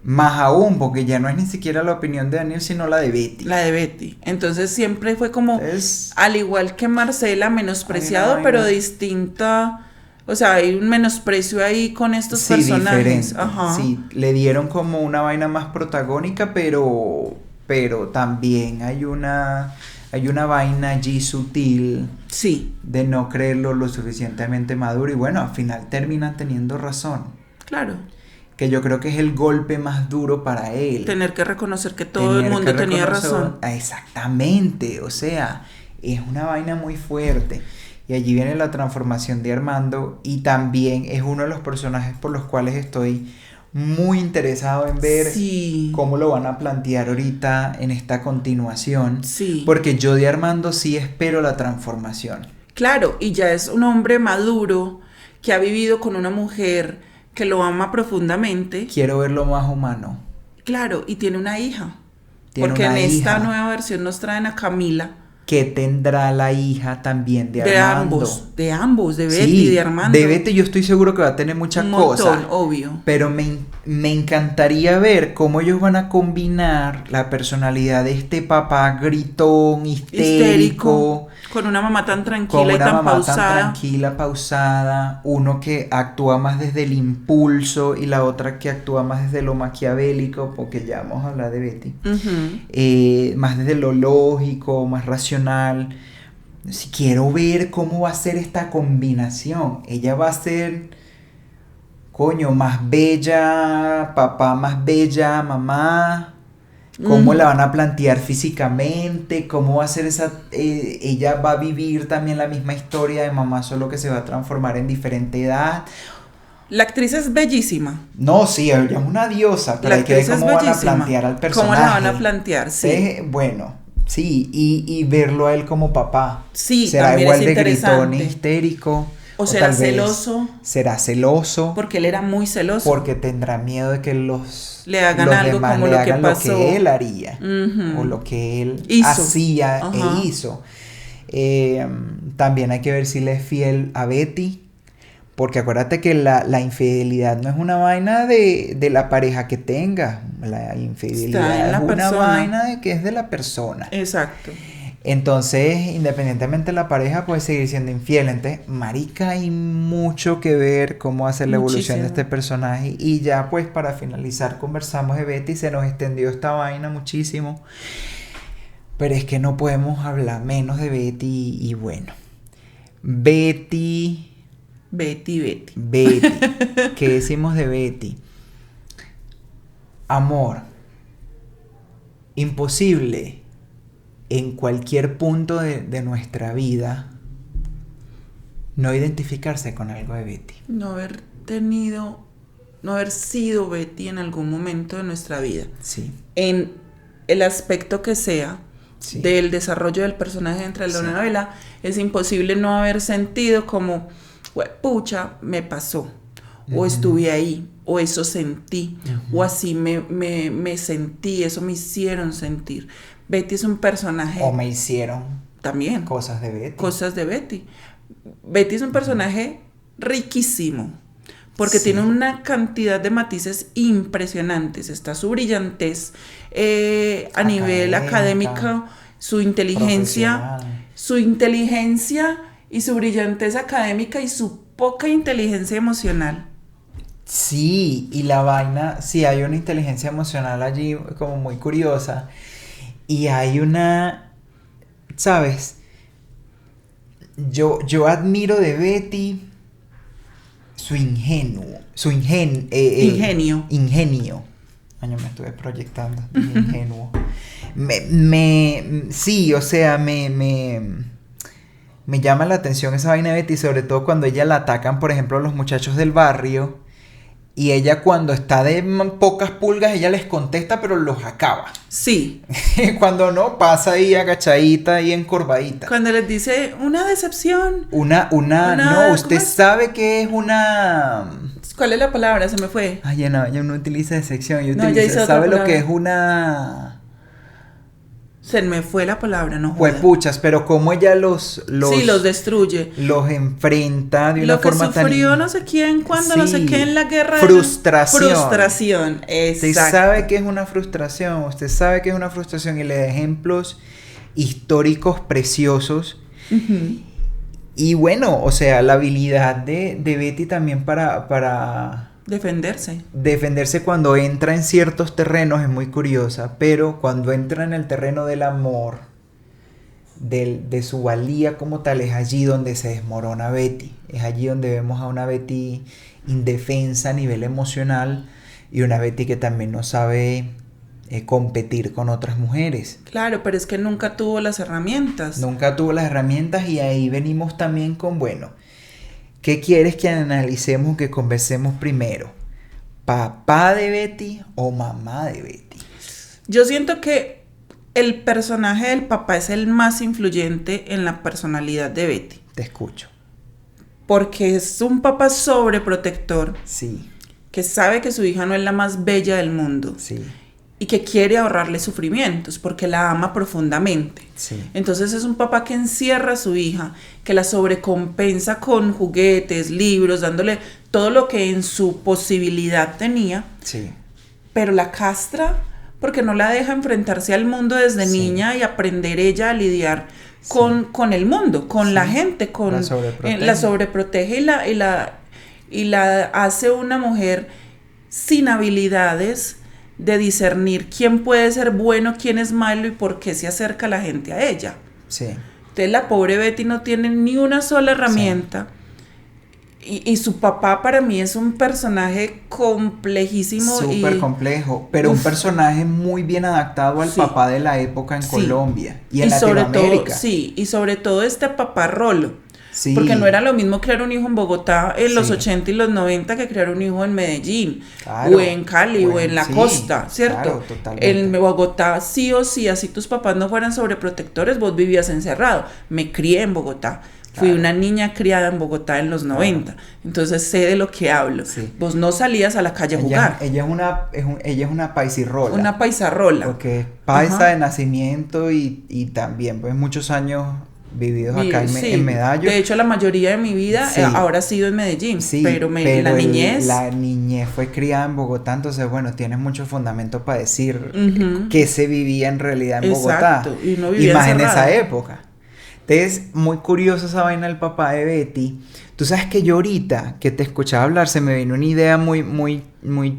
más aún, porque ya no es ni siquiera la opinión de Daniel, sino la de Betty. La de Betty. Entonces siempre fue como, Entonces, al igual que Marcela, menospreciado, Hay una pero vaina. distinta. O sea, hay un menosprecio ahí con estos sí, personajes. diferente. Ajá. Sí, le dieron como una vaina más protagónica, pero también hay una vaina allí sutil Sí, de no creerlo lo suficientemente maduro y bueno, al final terminan teniendo razón. claro. Que yo creo que es el golpe más duro para él. Tener que reconocer que todo el Tener mundo que tenía reconocer- razón. Exactamente, o sea, es una vaina muy fuerte. Y allí viene la transformación de Armando y también es uno de los personajes por los cuales estoy muy interesado en ver Sí. cómo lo van a plantear ahorita en esta continuación. Sí. Porque yo de Armando sí espero la transformación. Claro, y ya es un hombre maduro que ha vivido con una mujer que lo ama profundamente. Quiero verlo más humano. Claro, y tiene una hija. Tiene Porque una en esta hija. nueva versión nos traen a Camila, ¿Qué tendrá la hija también de Armando? De ambos, de Betty Sí, y de Armando. de Betty yo estoy seguro que va a tener muchas cosas. Obvio. Pero me encantaría ver cómo ellos van a combinar la personalidad de este papá gritón, histérico, con una mamá tan tranquila con y una tan mamá pausada. tan tranquila, pausada, uno que actúa más desde el impulso y la otra que actúa más desde lo maquiavélico, porque ya vamos a hablar de Betty. Más desde lo lógico, más racional. Si quiero ver cómo va a ser esta combinación. Ella va a ser, coño, más bella, papá más bella, mamá. ¿Cómo la van a plantear físicamente? ¿Cómo va a ser esa... ella va a vivir también la misma historia de mamá, solo que se va a transformar en diferente edad. La actriz es bellísima. No, sí, ella es una diosa, pero hay que ver cómo van a plantear al personaje. ¿Cómo la van a plantear? Sí. Bueno, sí, y verlo a él como papá. Sí, será también igual es de gritón, interesante. histérico. O será tal vez celoso. Será celoso. Porque él era muy celoso. Porque tendrá miedo de que los algo demás como le lo que hagan pasó. Lo que él haría. O lo que él hacía e hizo. También hay que ver si le es fiel a Betty. Porque acuérdate que la infidelidad no es una vaina de la pareja que tenga. La infidelidad es una vaina de que es de la persona. Exacto. Entonces, independientemente de la pareja, puede seguir siendo infiel. Entonces, marica, hay mucho que ver cómo hacer la evolución de este personaje. Y ya, pues, para finalizar, conversamos de Betty. Se nos extendió esta vaina muchísimo. Pero es que no podemos hablar menos de Betty. Y bueno, Betty. ¿Qué decimos de Betty? Amor. Imposible en cualquier punto de nuestra vida no identificarse con algo de Betty. No haber sido Betty en algún momento de nuestra vida. Sí. En el aspecto que sea del desarrollo del personaje dentro de la novela, es imposible no haber sentido como, pucha, me pasó, o estuve ahí, o eso sentí, o así me sentí, eso me hicieron sentir. Betty es un personaje... O me hicieron también cosas de Betty. Betty es un personaje riquísimo, porque tiene una cantidad de matices impresionantes. Está su brillantez a nivel académico, su inteligencia y su brillantez académica y su poca inteligencia emocional. Sí, y la vaina, sí hay una inteligencia emocional allí como muy curiosa. Y hay una, ¿sabes? Yo admiro de Betty su ingenio. Año me estuve proyectando, ingenuo. Sí, o sea, me llama la atención esa vaina de Betty, sobre todo cuando ella la atacan, por ejemplo, los muchachos del barrio. Y ella cuando está de pocas pulgas, ella les contesta, pero los acaba. Sí. Cuando no, pasa ahí agachadita y encorvadita. Cuando les dice una decepción. No, usted sabe que es una... ¿Cuál es la palabra? Se me fue. Ay, ya no utiliza decepción, ¿sabe lo que es una... Se me fue la palabra, no joda. Puchas, pero como ella los destruye. Los enfrenta de una forma tan... Lo que sufrió no sé quién cuando no sé qué en la guerra. Frustración, exacto. Usted sabe que es una frustración, y le da ejemplos históricos preciosos. Y bueno, o sea, la habilidad de Betty también para defenderse cuando entra en ciertos terrenos es muy curiosa, pero cuando entra en el terreno del amor, de su valía como tal, es allí donde se desmorona Betty. Es allí donde vemos a una Betty indefensa a nivel emocional y una Betty que también no sabe competir con otras mujeres. Claro, pero es que nunca tuvo las herramientas. Y ahí venimos también con, bueno, ¿qué quieres que analicemos, que conversemos primero? ¿Papá de Betty o mamá de Betty? Yo siento que el personaje del papá es el más influyente en la personalidad de Betty. Te escucho. Porque es un papá sobreprotector. Sí. Que sabe que su hija no es la más bella del mundo. Sí. y que quiere ahorrarle sufrimientos porque la ama profundamente. Sí. Entonces es un papá que encierra a su hija, que la sobrecompensa con juguetes, libros, dándole todo lo que en su posibilidad tenía, Sí. pero la castra porque no la deja enfrentarse al mundo desde Sí. niña y aprender ella a lidiar con el mundo, con la gente, con la sobreprotege y la hace una mujer sin habilidades de discernir quién puede ser bueno, quién es malo y por qué se acerca la gente a ella. Sí. Entonces la pobre Betty no tiene ni una sola herramienta. Y su papá para mí es un personaje complejísimo. Súper complejo, pero un personaje muy bien adaptado al papá de la época en Colombia y en Latinoamérica. Y sobre todo este papá rolo. Sí. Porque no era lo mismo criar un hijo en Bogotá en los 80 y los 90 que criar un hijo en Medellín, claro, o en Cali, o en la costa, ¿cierto? Claro, totalmente. En Bogotá sí o sí, así tus papás no fueran sobreprotectores, vos vivías encerrado. Me crié en Bogotá. Fui una niña criada en Bogotá en los 90, entonces sé de lo que hablo. Sí. Vos no salías a la calle a jugar. Ella es una paisirrola. Una paisarrola. Porque es paisa de nacimiento y también pues muchos años vividos acá en Medallo. De hecho la mayoría de mi vida ahora ha sido en Medellín, pero la niñez... La niñez fue criada en Bogotá, entonces bueno, tienes mucho fundamento para decir que se vivía en realidad en Bogotá. Y no vivía y más en encerrada. esa época. Entonces, muy curiosa esa vaina del papá de Betty. Tú sabes que yo ahorita que te escuchaba hablar se me vino una idea muy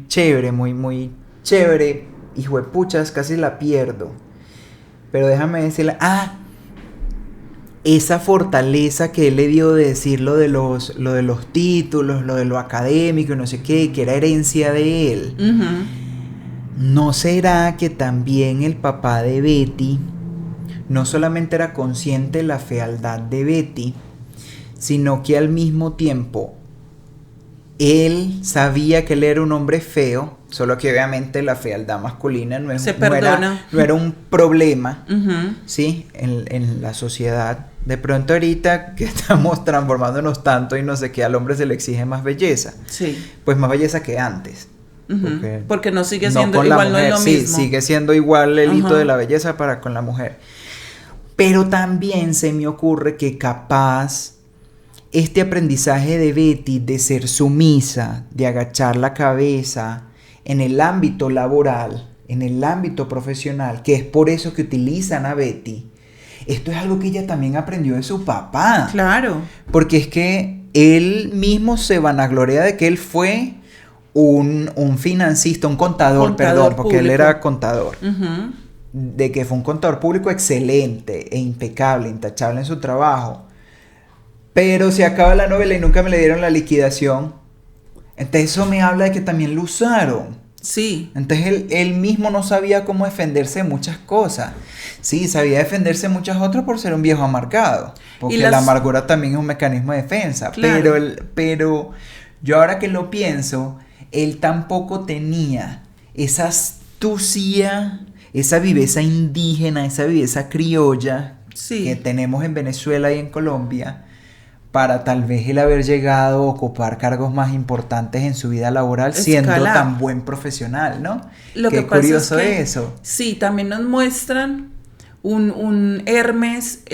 chévere, muy chévere. Hijo de puchas, casi la pierdo. Pero déjame decirle, esa fortaleza que él le dio de decir lo de los títulos, lo de lo académico y no sé qué, que era herencia de él. ¿No será que también el papá de Betty no solamente era consciente de la fealdad de Betty, sino que al mismo tiempo él sabía que él era un hombre feo, solo que obviamente la fealdad masculina no era un problema, ¿sí? En la sociedad. De pronto ahorita que estamos transformándonos tanto y no sé qué, al hombre se le exige más belleza. Sí. Pues más belleza que antes. Porque no sigue siendo igual, no es lo mismo. Sí, sigue siendo igual el hito de la belleza para con la mujer. Pero también se me ocurre que capaz este aprendizaje de Betty de ser sumisa, de agachar la cabeza en el ámbito laboral, en el ámbito profesional, que es por eso que utilizan a Betty, esto es algo que ella también aprendió de su papá. Claro. Porque es que él mismo se vanagloria de que él fue un financista, un contador, porque público. Él era contador. De que fue un contador público excelente e impecable, intachable en su trabajo. Pero se acaba la novela y nunca me le dieron la liquidación. Entonces eso me habla de que también lo usaron. Sí. Entonces él mismo no sabía cómo defenderse de muchas cosas. Sí, sabía defenderse de muchas otras por ser un viejo amargado. Porque la amargura también es un mecanismo de defensa. Claro. Pero yo ahora que lo pienso, él tampoco tenía esa astucia, esa viveza indígena, esa viveza criolla que tenemos en Venezuela y en Colombia, para tal vez él haber llegado a ocupar cargos más importantes en su vida laboral siendo tan buen profesional, ¿no? Qué curioso es que, eso. Sí, también nos muestran un Hermes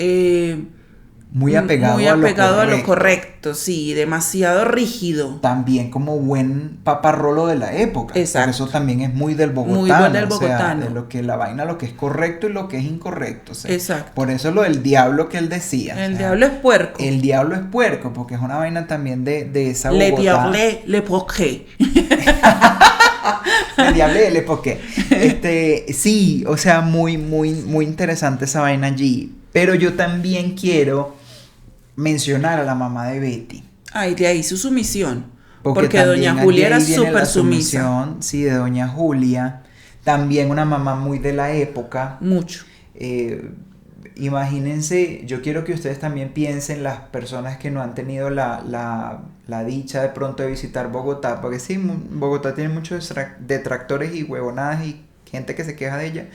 muy apegado a lo correcto, sí, demasiado rígido. También como buen paparrolo de la época. Exacto. Por eso también es muy del bogotano. Muy buen del bogotano. O sea, de lo que la vaina, lo que es correcto y lo que es incorrecto. O sea, exacto. Por eso lo del diablo que él decía. El diablo es puerco. El diablo es puerco, porque es una vaina también de esa Bogotá. Le diable, le poqué. Le diable, le poqué. Sí, o sea, muy interesante esa vaina allí. Pero yo también quiero mencionar a la mamá de Betty. Ay, de ahí su sumisión. Porque doña Julia era súper sumisa. Sí, de doña Julia. También una mamá muy de la época. Mucho. Imagínense, yo quiero que ustedes también piensen las personas que no han tenido la dicha de pronto de visitar Bogotá. Porque sí, Bogotá tiene muchos detractores y huevonadas y gente que se queja de ella.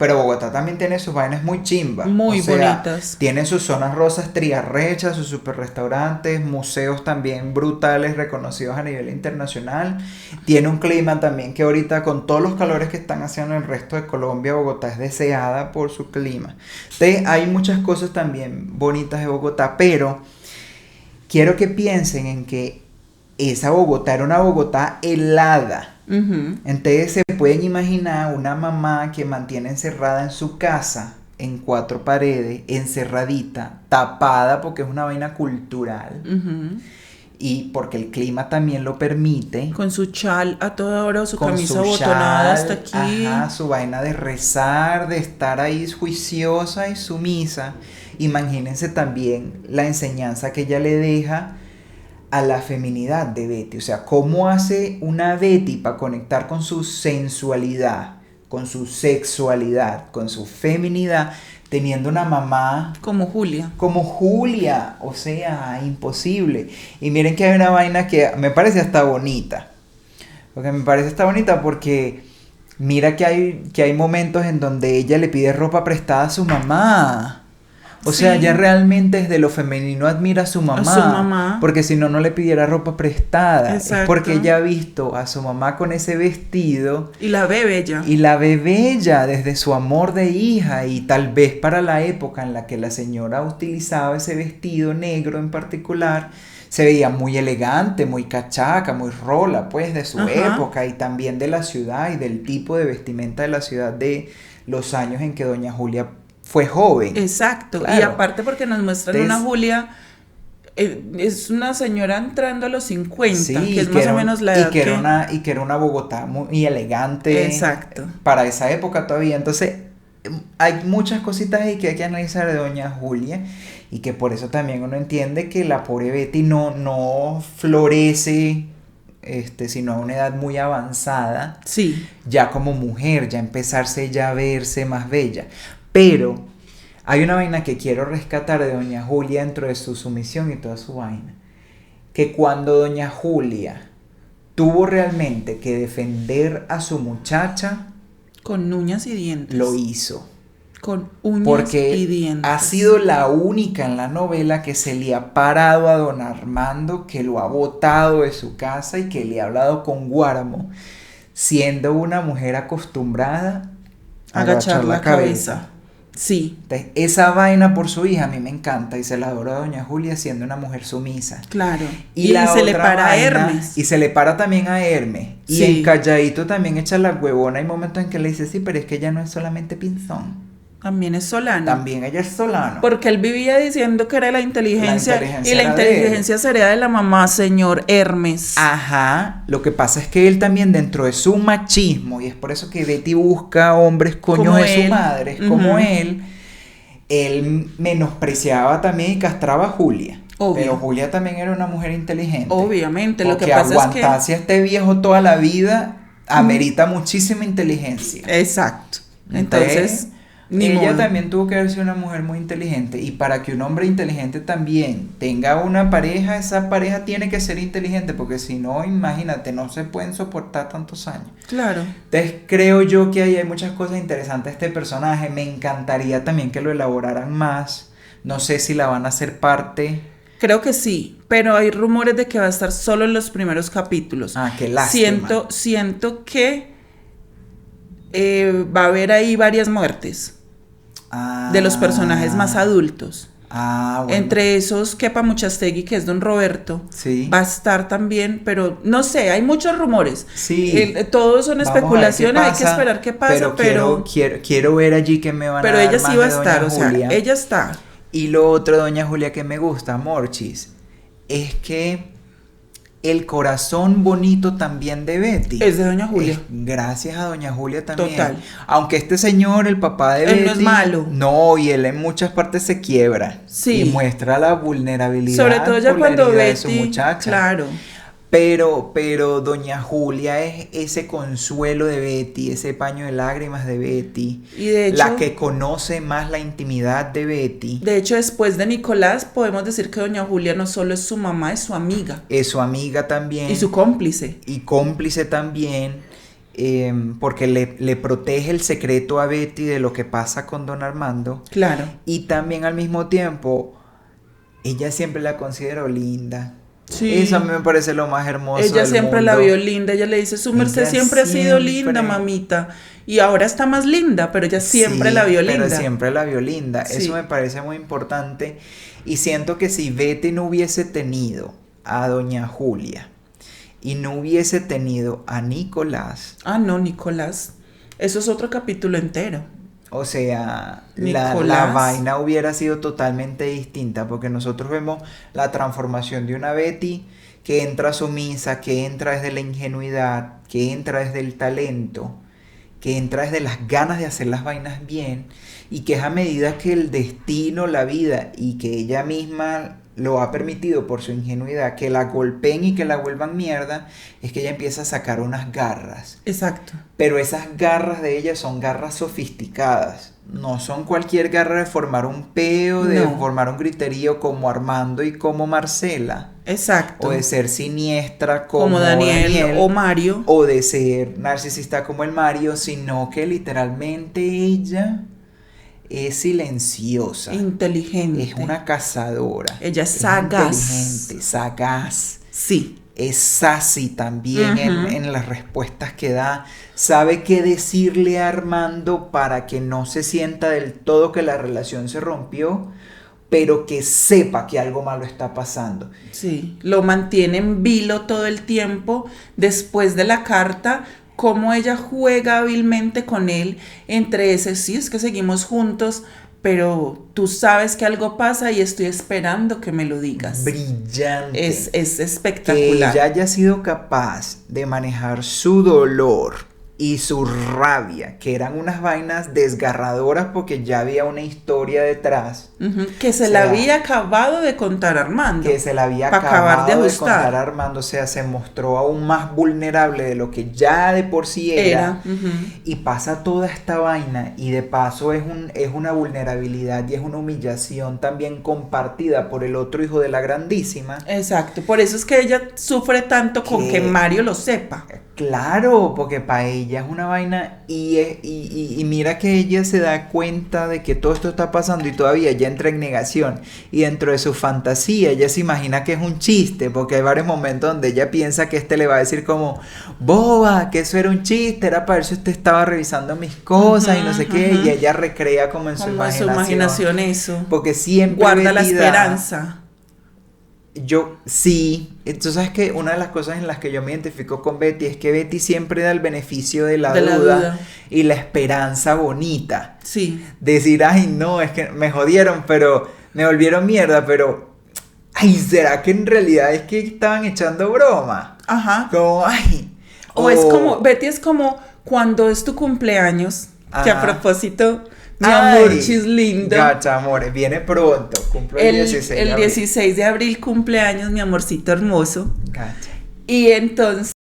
Pero Bogotá también tiene sus vainas muy chimbas. Muy o sea, bonitas. Tiene sus zonas rosas triarrechas, sus super restaurantes, museos también brutales, reconocidos a nivel internacional. Tiene un clima también que ahorita, con todos los calores que están haciendo en el resto de Colombia, Bogotá es deseada por su clima. Entonces, hay muchas cosas también bonitas de Bogotá, pero quiero que piensen en que esa Bogotá era una Bogotá helada. Ujú. Entonces se pueden imaginar una mamá que mantiene encerrada en su casa, en 4 paredes, encerradita, tapada porque es una vaina cultural Ujú. y porque el clima también lo permite. Con su chal a toda hora, su Con camisa su abotonada chal, hasta aquí. ajá, su vaina de rezar, de estar ahí juiciosa y sumisa. Imagínense también la enseñanza que ella le deja a la feminidad de Betty. O sea, cómo hace una Betty para conectar con su sensualidad, con su sexualidad, con su feminidad, teniendo una mamá Como Julia. como Julia. O sea, imposible. Y miren que hay una vaina que me parece hasta bonita. Porque me parece hasta bonita porque mira que hay momentos en donde ella le pide ropa prestada a su mamá. O sea, Sí. ella realmente desde lo femenino admira a su mamá. A su mamá. Porque si no, no le pidiera ropa prestada. Es Exacto. porque ella ha visto a su mamá con ese vestido Y la ve bella. y la ve bella desde su amor de hija. Y tal vez para la época en la que la señora utilizaba ese vestido negro en particular, se veía muy elegante, muy cachaca, muy rola, pues, de su Ajá. época y también de la ciudad y del tipo de vestimenta de la ciudad de los años en que doña Julia fue joven. Exacto. Claro. Y aparte porque nos muestran Entonces, una Julia, es una señora entrando a los 50, sí, que es y más o menos la edad y que era una Bogotá muy elegante. Exacto. Para esa época todavía. Entonces, hay muchas cositas ahí que hay que analizar de doña Julia y que por eso también uno entiende que la pobre Betty no florece, sino a una edad muy avanzada, Sí. ya como mujer, ya empezarse ya a verse más bella. Pero hay una vaina que quiero rescatar de doña Julia dentro de su sumisión y toda su vaina. Que cuando doña Julia tuvo realmente que defender a su muchacha, Con uñas y dientes. lo hizo. Con uñas Porque y dientes. ha sido la única en la novela que se le ha parado a don Armando, que lo ha botado de su casa y que le ha hablado con Guáramo, siendo una mujer acostumbrada a agachar la cabeza. Sí, Entonces, esa vaina por su hija a mí me encanta y se la adoro a doña Julia siendo una mujer sumisa. claro. Y Y la se le otra para a vaina- Hermes. Y se le para también a Hermes. Y Sí. en Calladito también echa la huevona. Hay momentos en que le dice, sí, pero es que ella no es solamente pinzón. También es Solano. También ella es Solano. Porque él vivía diciendo que era la inteligencia. La inteligencia Y la era de él. inteligencia sería de la mamá, señor Hermes. Ajá, lo que pasa es que él también dentro de su machismo, y es por eso que Betty busca hombres coños Como de su él. madre, Ujú. como él menospreciaba también y castraba a Julia. Obvio. Pero Julia también era una mujer inteligente. Obviamente, lo que Porque pasa es aguantarse a este viejo toda la vida amerita muchísima inteligencia. que... Exacto. Entonces, ni ella modo. también tuvo que haber sido una mujer muy inteligente. Y para que un hombre inteligente también tenga una pareja, esa pareja tiene que ser inteligente. Porque si no, imagínate, no se pueden soportar tantos años. Claro. Entonces creo yo que ahí hay muchas cosas interesantes de este personaje. Me encantaría también que lo elaboraran más. No sé si la van a hacer parte. Creo que sí, pero hay rumores de que va a estar solo en los primeros capítulos. Ah, qué lástima. Siento que va a haber ahí varias muertes de los personajes más adultos. Ah, bueno. Entre esos, Kepa Muchastegui, que es Don Roberto, Sí. va a estar también, pero no sé, hay muchos rumores. Sí. Todos son Vamos a ver qué especulaciones, hay que pasa, esperar qué pasa, pero quiero ver allí que me van a pero dar ella más sí va a de doña estar, o sea, Julia. ella está. Y lo otro, doña Julia, que me gusta, Morchis, es que el corazón bonito también de Betty Es de doña Julia. es gracias a doña Julia también. Total. Aunque este señor, el papá de Él Betty, no es malo. No, y él en muchas partes se quiebra. Sí. Y muestra la vulnerabilidad Sobre todo ya por la cuando herida de su Betty, muchacha. claro, Pero doña Julia es ese consuelo de Betty, ese paño de lágrimas de Betty, y de hecho, la que conoce más la intimidad de Betty, después de Nicolás, podemos decir que doña Julia no solo es su mamá, es su amiga es su amiga también y su cómplice. y cómplice también, porque le protege el secreto a Betty de lo que pasa con don Armando. Claro. Y también al mismo tiempo, ella siempre la consideró linda. Sí. Eso a mí me parece lo más hermoso Ella del siempre mundo. la vio linda, ella le dice, su merced Ella siempre ha sido siempre. linda, mamita, y ahora está más linda, pero ella siempre Sí, la vio linda. pero siempre la vio linda. Sí. Eso me parece muy importante. Y siento que si Betty no hubiese tenido a doña Julia y no hubiese tenido a Nicolás, Ah, no, Nicolás, eso es otro capítulo entero. o sea, la Nicolás. vaina hubiera sido totalmente distinta, porque nosotros vemos la transformación de una Betty que entra sumisa, que entra desde la ingenuidad, que entra desde el talento, que entra desde las ganas de hacer las vainas bien, y que es a medida que el destino, la vida y que ella misma lo ha permitido por su ingenuidad, que la golpeen y que la vuelvan mierda, es que ella empieza a sacar unas garras. Exacto. Pero esas garras de ella son garras sofisticadas. No son cualquier garra de formar un peo, de No. formar un griterío como Armando y como Marcela. Exacto. O de ser siniestra como Daniel o Mario. O de ser narcisista como el Mario, sino que literalmente ella es silenciosa. Inteligente. Es una cazadora. Ella es sagaz. Inteligente, sagaz. Sí. Es sassy también Ujú. en las respuestas que da. Sabe qué decirle a Armando para que no se sienta del todo que la relación se rompió, pero que sepa que algo malo está pasando. Sí, lo mantiene en vilo todo el tiempo. Después de la carta, cómo ella juega hábilmente con él entre ese, sí, es que seguimos juntos, pero tú sabes que algo pasa y estoy esperando que me lo digas. Brillante. Es Que espectacular. ella haya sido capaz de manejar su dolor y su rabia, que eran unas vainas desgarradoras porque ya había una historia detrás. Ujú, que se O la sea, había acabado de contar Armando. Que se la había Pa' acabar de acabado de ajustar. contar a Armando, o sea, se mostró aún más vulnerable de lo que ya de por sí era. Ujú. Y pasa toda esta vaina y de paso es una vulnerabilidad y es una humillación también compartida por el otro hijo de la grandísima. Exacto, por eso es que ella sufre tanto con Que- que Mario lo sepa. Claro, porque para ella es una vaina y mira que ella se da cuenta de que todo esto está pasando y todavía ella entra en negación, y dentro de su fantasía ella se imagina que es un chiste, porque hay varios momentos donde ella piensa que le va a decir como, boba, que eso era un chiste, era para ver si usted estaba revisando mis cosas y no sé qué, Ujú. y ella recrea como en su Como en su imaginación, imaginación eso. porque siempre Guarda la Betty da- esperanza. Yo, sí, entonces sabes que una de las cosas en las que yo me identifico con Betty es que Betty siempre da el beneficio de la duda y la esperanza bonita. Sí. Decir, ay, no, es que me jodieron, pero me volvieron mierda, pero, ay, ¿será que en realidad es que estaban echando broma? Ajá. Como, ay. O es como, Betty es como cuando es tu cumpleaños, que a Ajá. propósito, mi Ay, amor, chis lindo. Gacha, amores, viene pronto, cumplo el 16 de El abril. 16 de abril cumpleaños, mi amorcito hermoso. Gacha. Y entonces,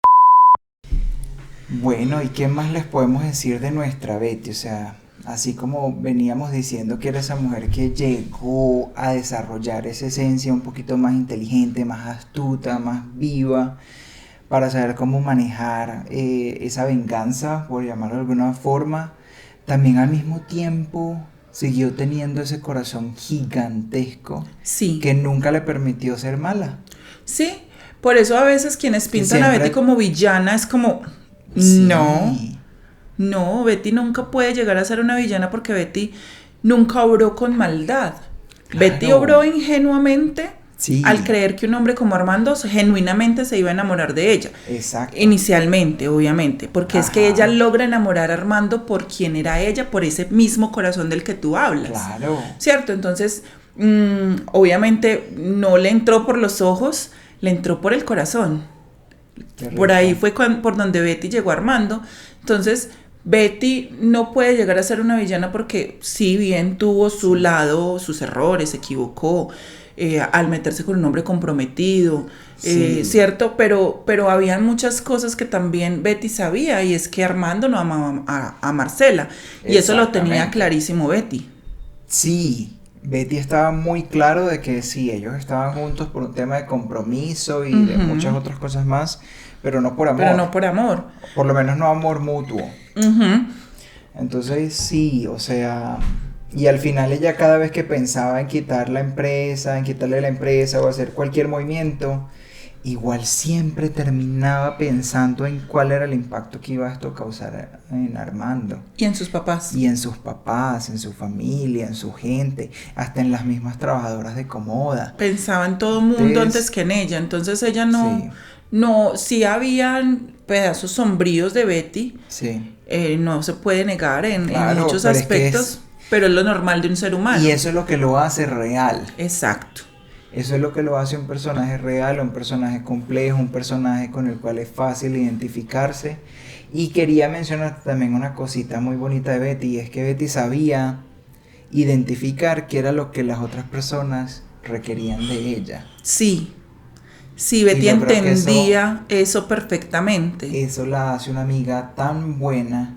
Bueno, ¿y qué más les podemos decir de nuestra Betty? O sea, así como veníamos diciendo que era esa mujer que llegó a desarrollar esa esencia un poquito más inteligente, más astuta, más viva, para saber cómo manejar esa venganza, por llamarlo de alguna forma, también al mismo tiempo siguió teniendo ese corazón gigantesco sí. que nunca le permitió ser mala. Sí, por eso a veces quienes pintan a siempre- Betty como villana es como, Sí. no, Betty nunca puede llegar a ser una villana porque Betty nunca obró con maldad. Claro. Betty obró ingenuamente Sí. al creer que un hombre como Armando genuinamente se iba a enamorar de ella. Exacto. Inicialmente, obviamente, porque es que Ajá. ella logra enamorar a Armando por quien era ella, por ese mismo corazón del que tú hablas. Claro. ¿Cierto? Entonces, obviamente no le entró por los ojos, le entró por el corazón. Por ahí fue por donde Betty llegó a Armando. Entonces, Betty no puede llegar a ser una villana porque si bien tuvo su lado, sus errores, se equivocó al meterse con un hombre comprometido, Sí. ¿cierto? Pero habían muchas cosas que también Betty sabía, y es que Armando no amaba a Marcela, y eso lo tenía Exactamente. clarísimo Betty. Sí, Betty estaba muy claro de que sí, ellos estaban juntos por un tema de compromiso y de muchas otras cosas más, pero no por amor. Pero no por amor. Por lo menos no amor mutuo. Ujú. Entonces sí, o sea, y al final ella cada vez que pensaba en quitar la empresa, en quitarle la empresa o hacer cualquier movimiento, igual siempre terminaba pensando en cuál era el impacto que iba esto a causar en Armando. Y en sus papás. Y en sus papás, en su familia, en su gente, hasta en las mismas trabajadoras de Comoda. Pensaba en todo el mundo Entonces, antes que en ella. Entonces ella no, sí, no, sí habían pedazos sombríos de Betty, sí. no se puede negar en Claro, muchos pero es que aspectos, pero es lo normal de un ser humano. Y eso es lo que lo hace real. Exacto. Eso es lo que lo hace un personaje real, un personaje complejo, un personaje con el cual es fácil identificarse. Y quería mencionar también una cosita muy bonita de Betty, y es que Betty sabía identificar qué era lo que las otras personas requerían de ella. Sí, sí, Betty yo creo que entendía eso perfectamente. Eso la hace una amiga tan buena,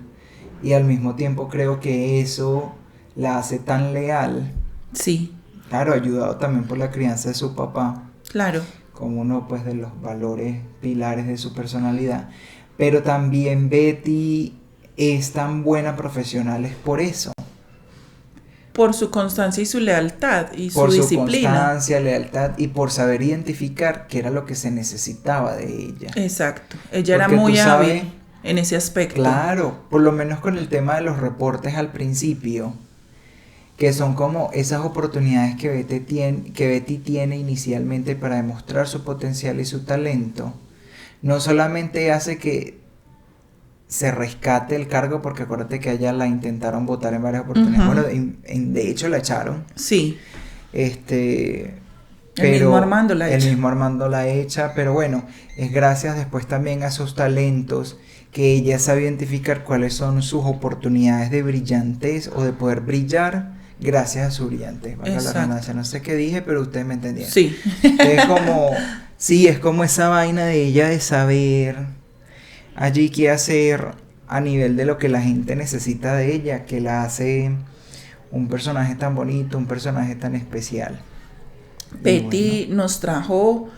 y al mismo tiempo creo que eso la hace tan leal. Sí, Claro, ayudado también por la crianza de su papá, claro. como uno pues de los valores pilares de su personalidad. Pero también Betty es tan buena profesional es por eso. Por su constancia y su lealtad y Por su su disciplina. constancia, lealtad y por saber identificar qué era lo que se necesitaba de ella. Exacto. Ella Porque era muy tú sabes, hábil en ese aspecto. claro, por lo menos con el tema de los reportes al principio, que son como esas oportunidades que Betty tiene inicialmente para demostrar su potencial y su talento, no solamente hace que se rescate el cargo, porque acuérdate que a ella la intentaron votar en varias oportunidades, Ujú. bueno, de hecho la echaron, Sí, pero mismo Armando la el echa. mismo Armando la echa, pero bueno, es gracias después también a esos talentos que ella sabe identificar cuáles son sus oportunidades de brillantez o de poder brillar gracias a su brillantez. Valga la Exacto. redundancia, no sé qué dije, pero ustedes me entendieron. Sí. Es como, sí, es como esa vaina de ella de saber allí qué hacer a nivel de lo que la gente necesita de ella, que la hace un personaje tan bonito, un personaje tan especial. Y Betty bueno, nos trajo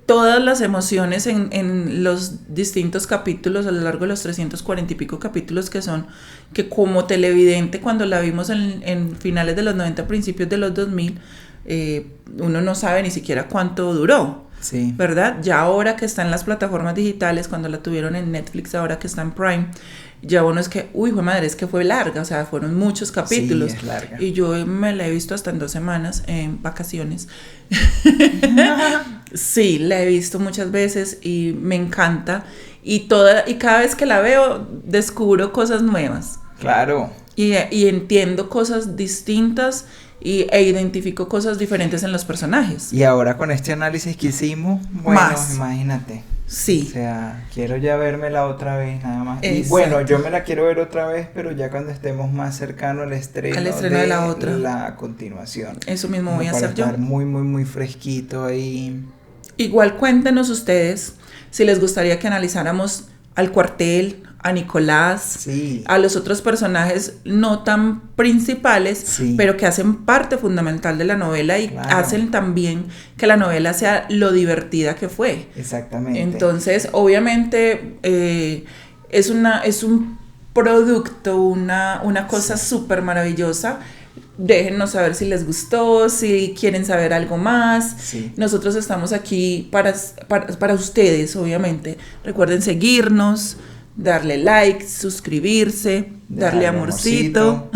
todas las emociones en los distintos capítulos a lo largo de los 340 y pico capítulos que son, que como televidente cuando la vimos en finales de los 90, principios de los 2000, uno no sabe ni siquiera cuánto duró, sí. ¿verdad? Ya ahora que está en las plataformas digitales, cuando la tuvieron en Netflix, ahora que está en Prime, ya uno es que, uy, fue madre, es que fue larga, o sea, fueron muchos capítulos. Sí, es larga. Y yo me la he visto hasta en 2 semanas, en vacaciones. Sí, la he visto muchas veces y me encanta. Y cada vez que la veo, descubro cosas nuevas. Claro. Y entiendo cosas distintas e identifico cosas diferentes en los personajes. Y ahora con este análisis que hicimos, bueno, Más. imagínate. Sí. O sea, quiero ya vérmela otra vez, nada más. Y Exacto. bueno, yo me la quiero ver otra vez, pero ya cuando estemos más cercano al estreno de la otra. La continuación. Eso mismo Como voy a para hacer yo. estar muy, muy, muy fresquito ahí. Igual cuéntenos ustedes si les gustaría que analizáramos al cuartel, a Nicolás, Sí. a los otros personajes no tan principales, Sí. pero que hacen parte fundamental de la novela y Claro. hacen también que la novela sea lo divertida que fue. Exactamente. Entonces, obviamente, es un producto, una cosa súper maravillosa. Déjennos saber si les gustó, si quieren saber algo más. Sí. Nosotros estamos aquí para ustedes, obviamente. Recuerden seguirnos, darle like, suscribirse, darle amorcito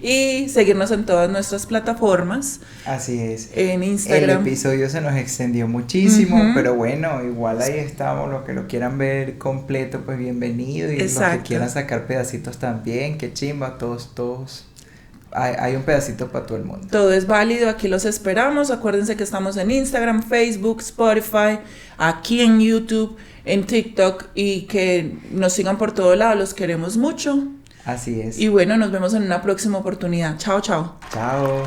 y seguirnos en todas nuestras plataformas. Así es. En El Instagram. episodio se nos extendió muchísimo, Ujú. pero bueno, igual ahí estamos. Los que lo quieran ver completo, pues bienvenido. Y los Exacto. que quieran sacar pedacitos también, qué chimba, todos. Hay un pedacito para todo el mundo. Todo es válido, aquí los esperamos. Acuérdense que estamos en Instagram, Facebook, Spotify, aquí en YouTube, en TikTok y que nos sigan por todo lado. Los queremos mucho. Así es. Y bueno, nos vemos en una próxima oportunidad. Chao, chao. Chao.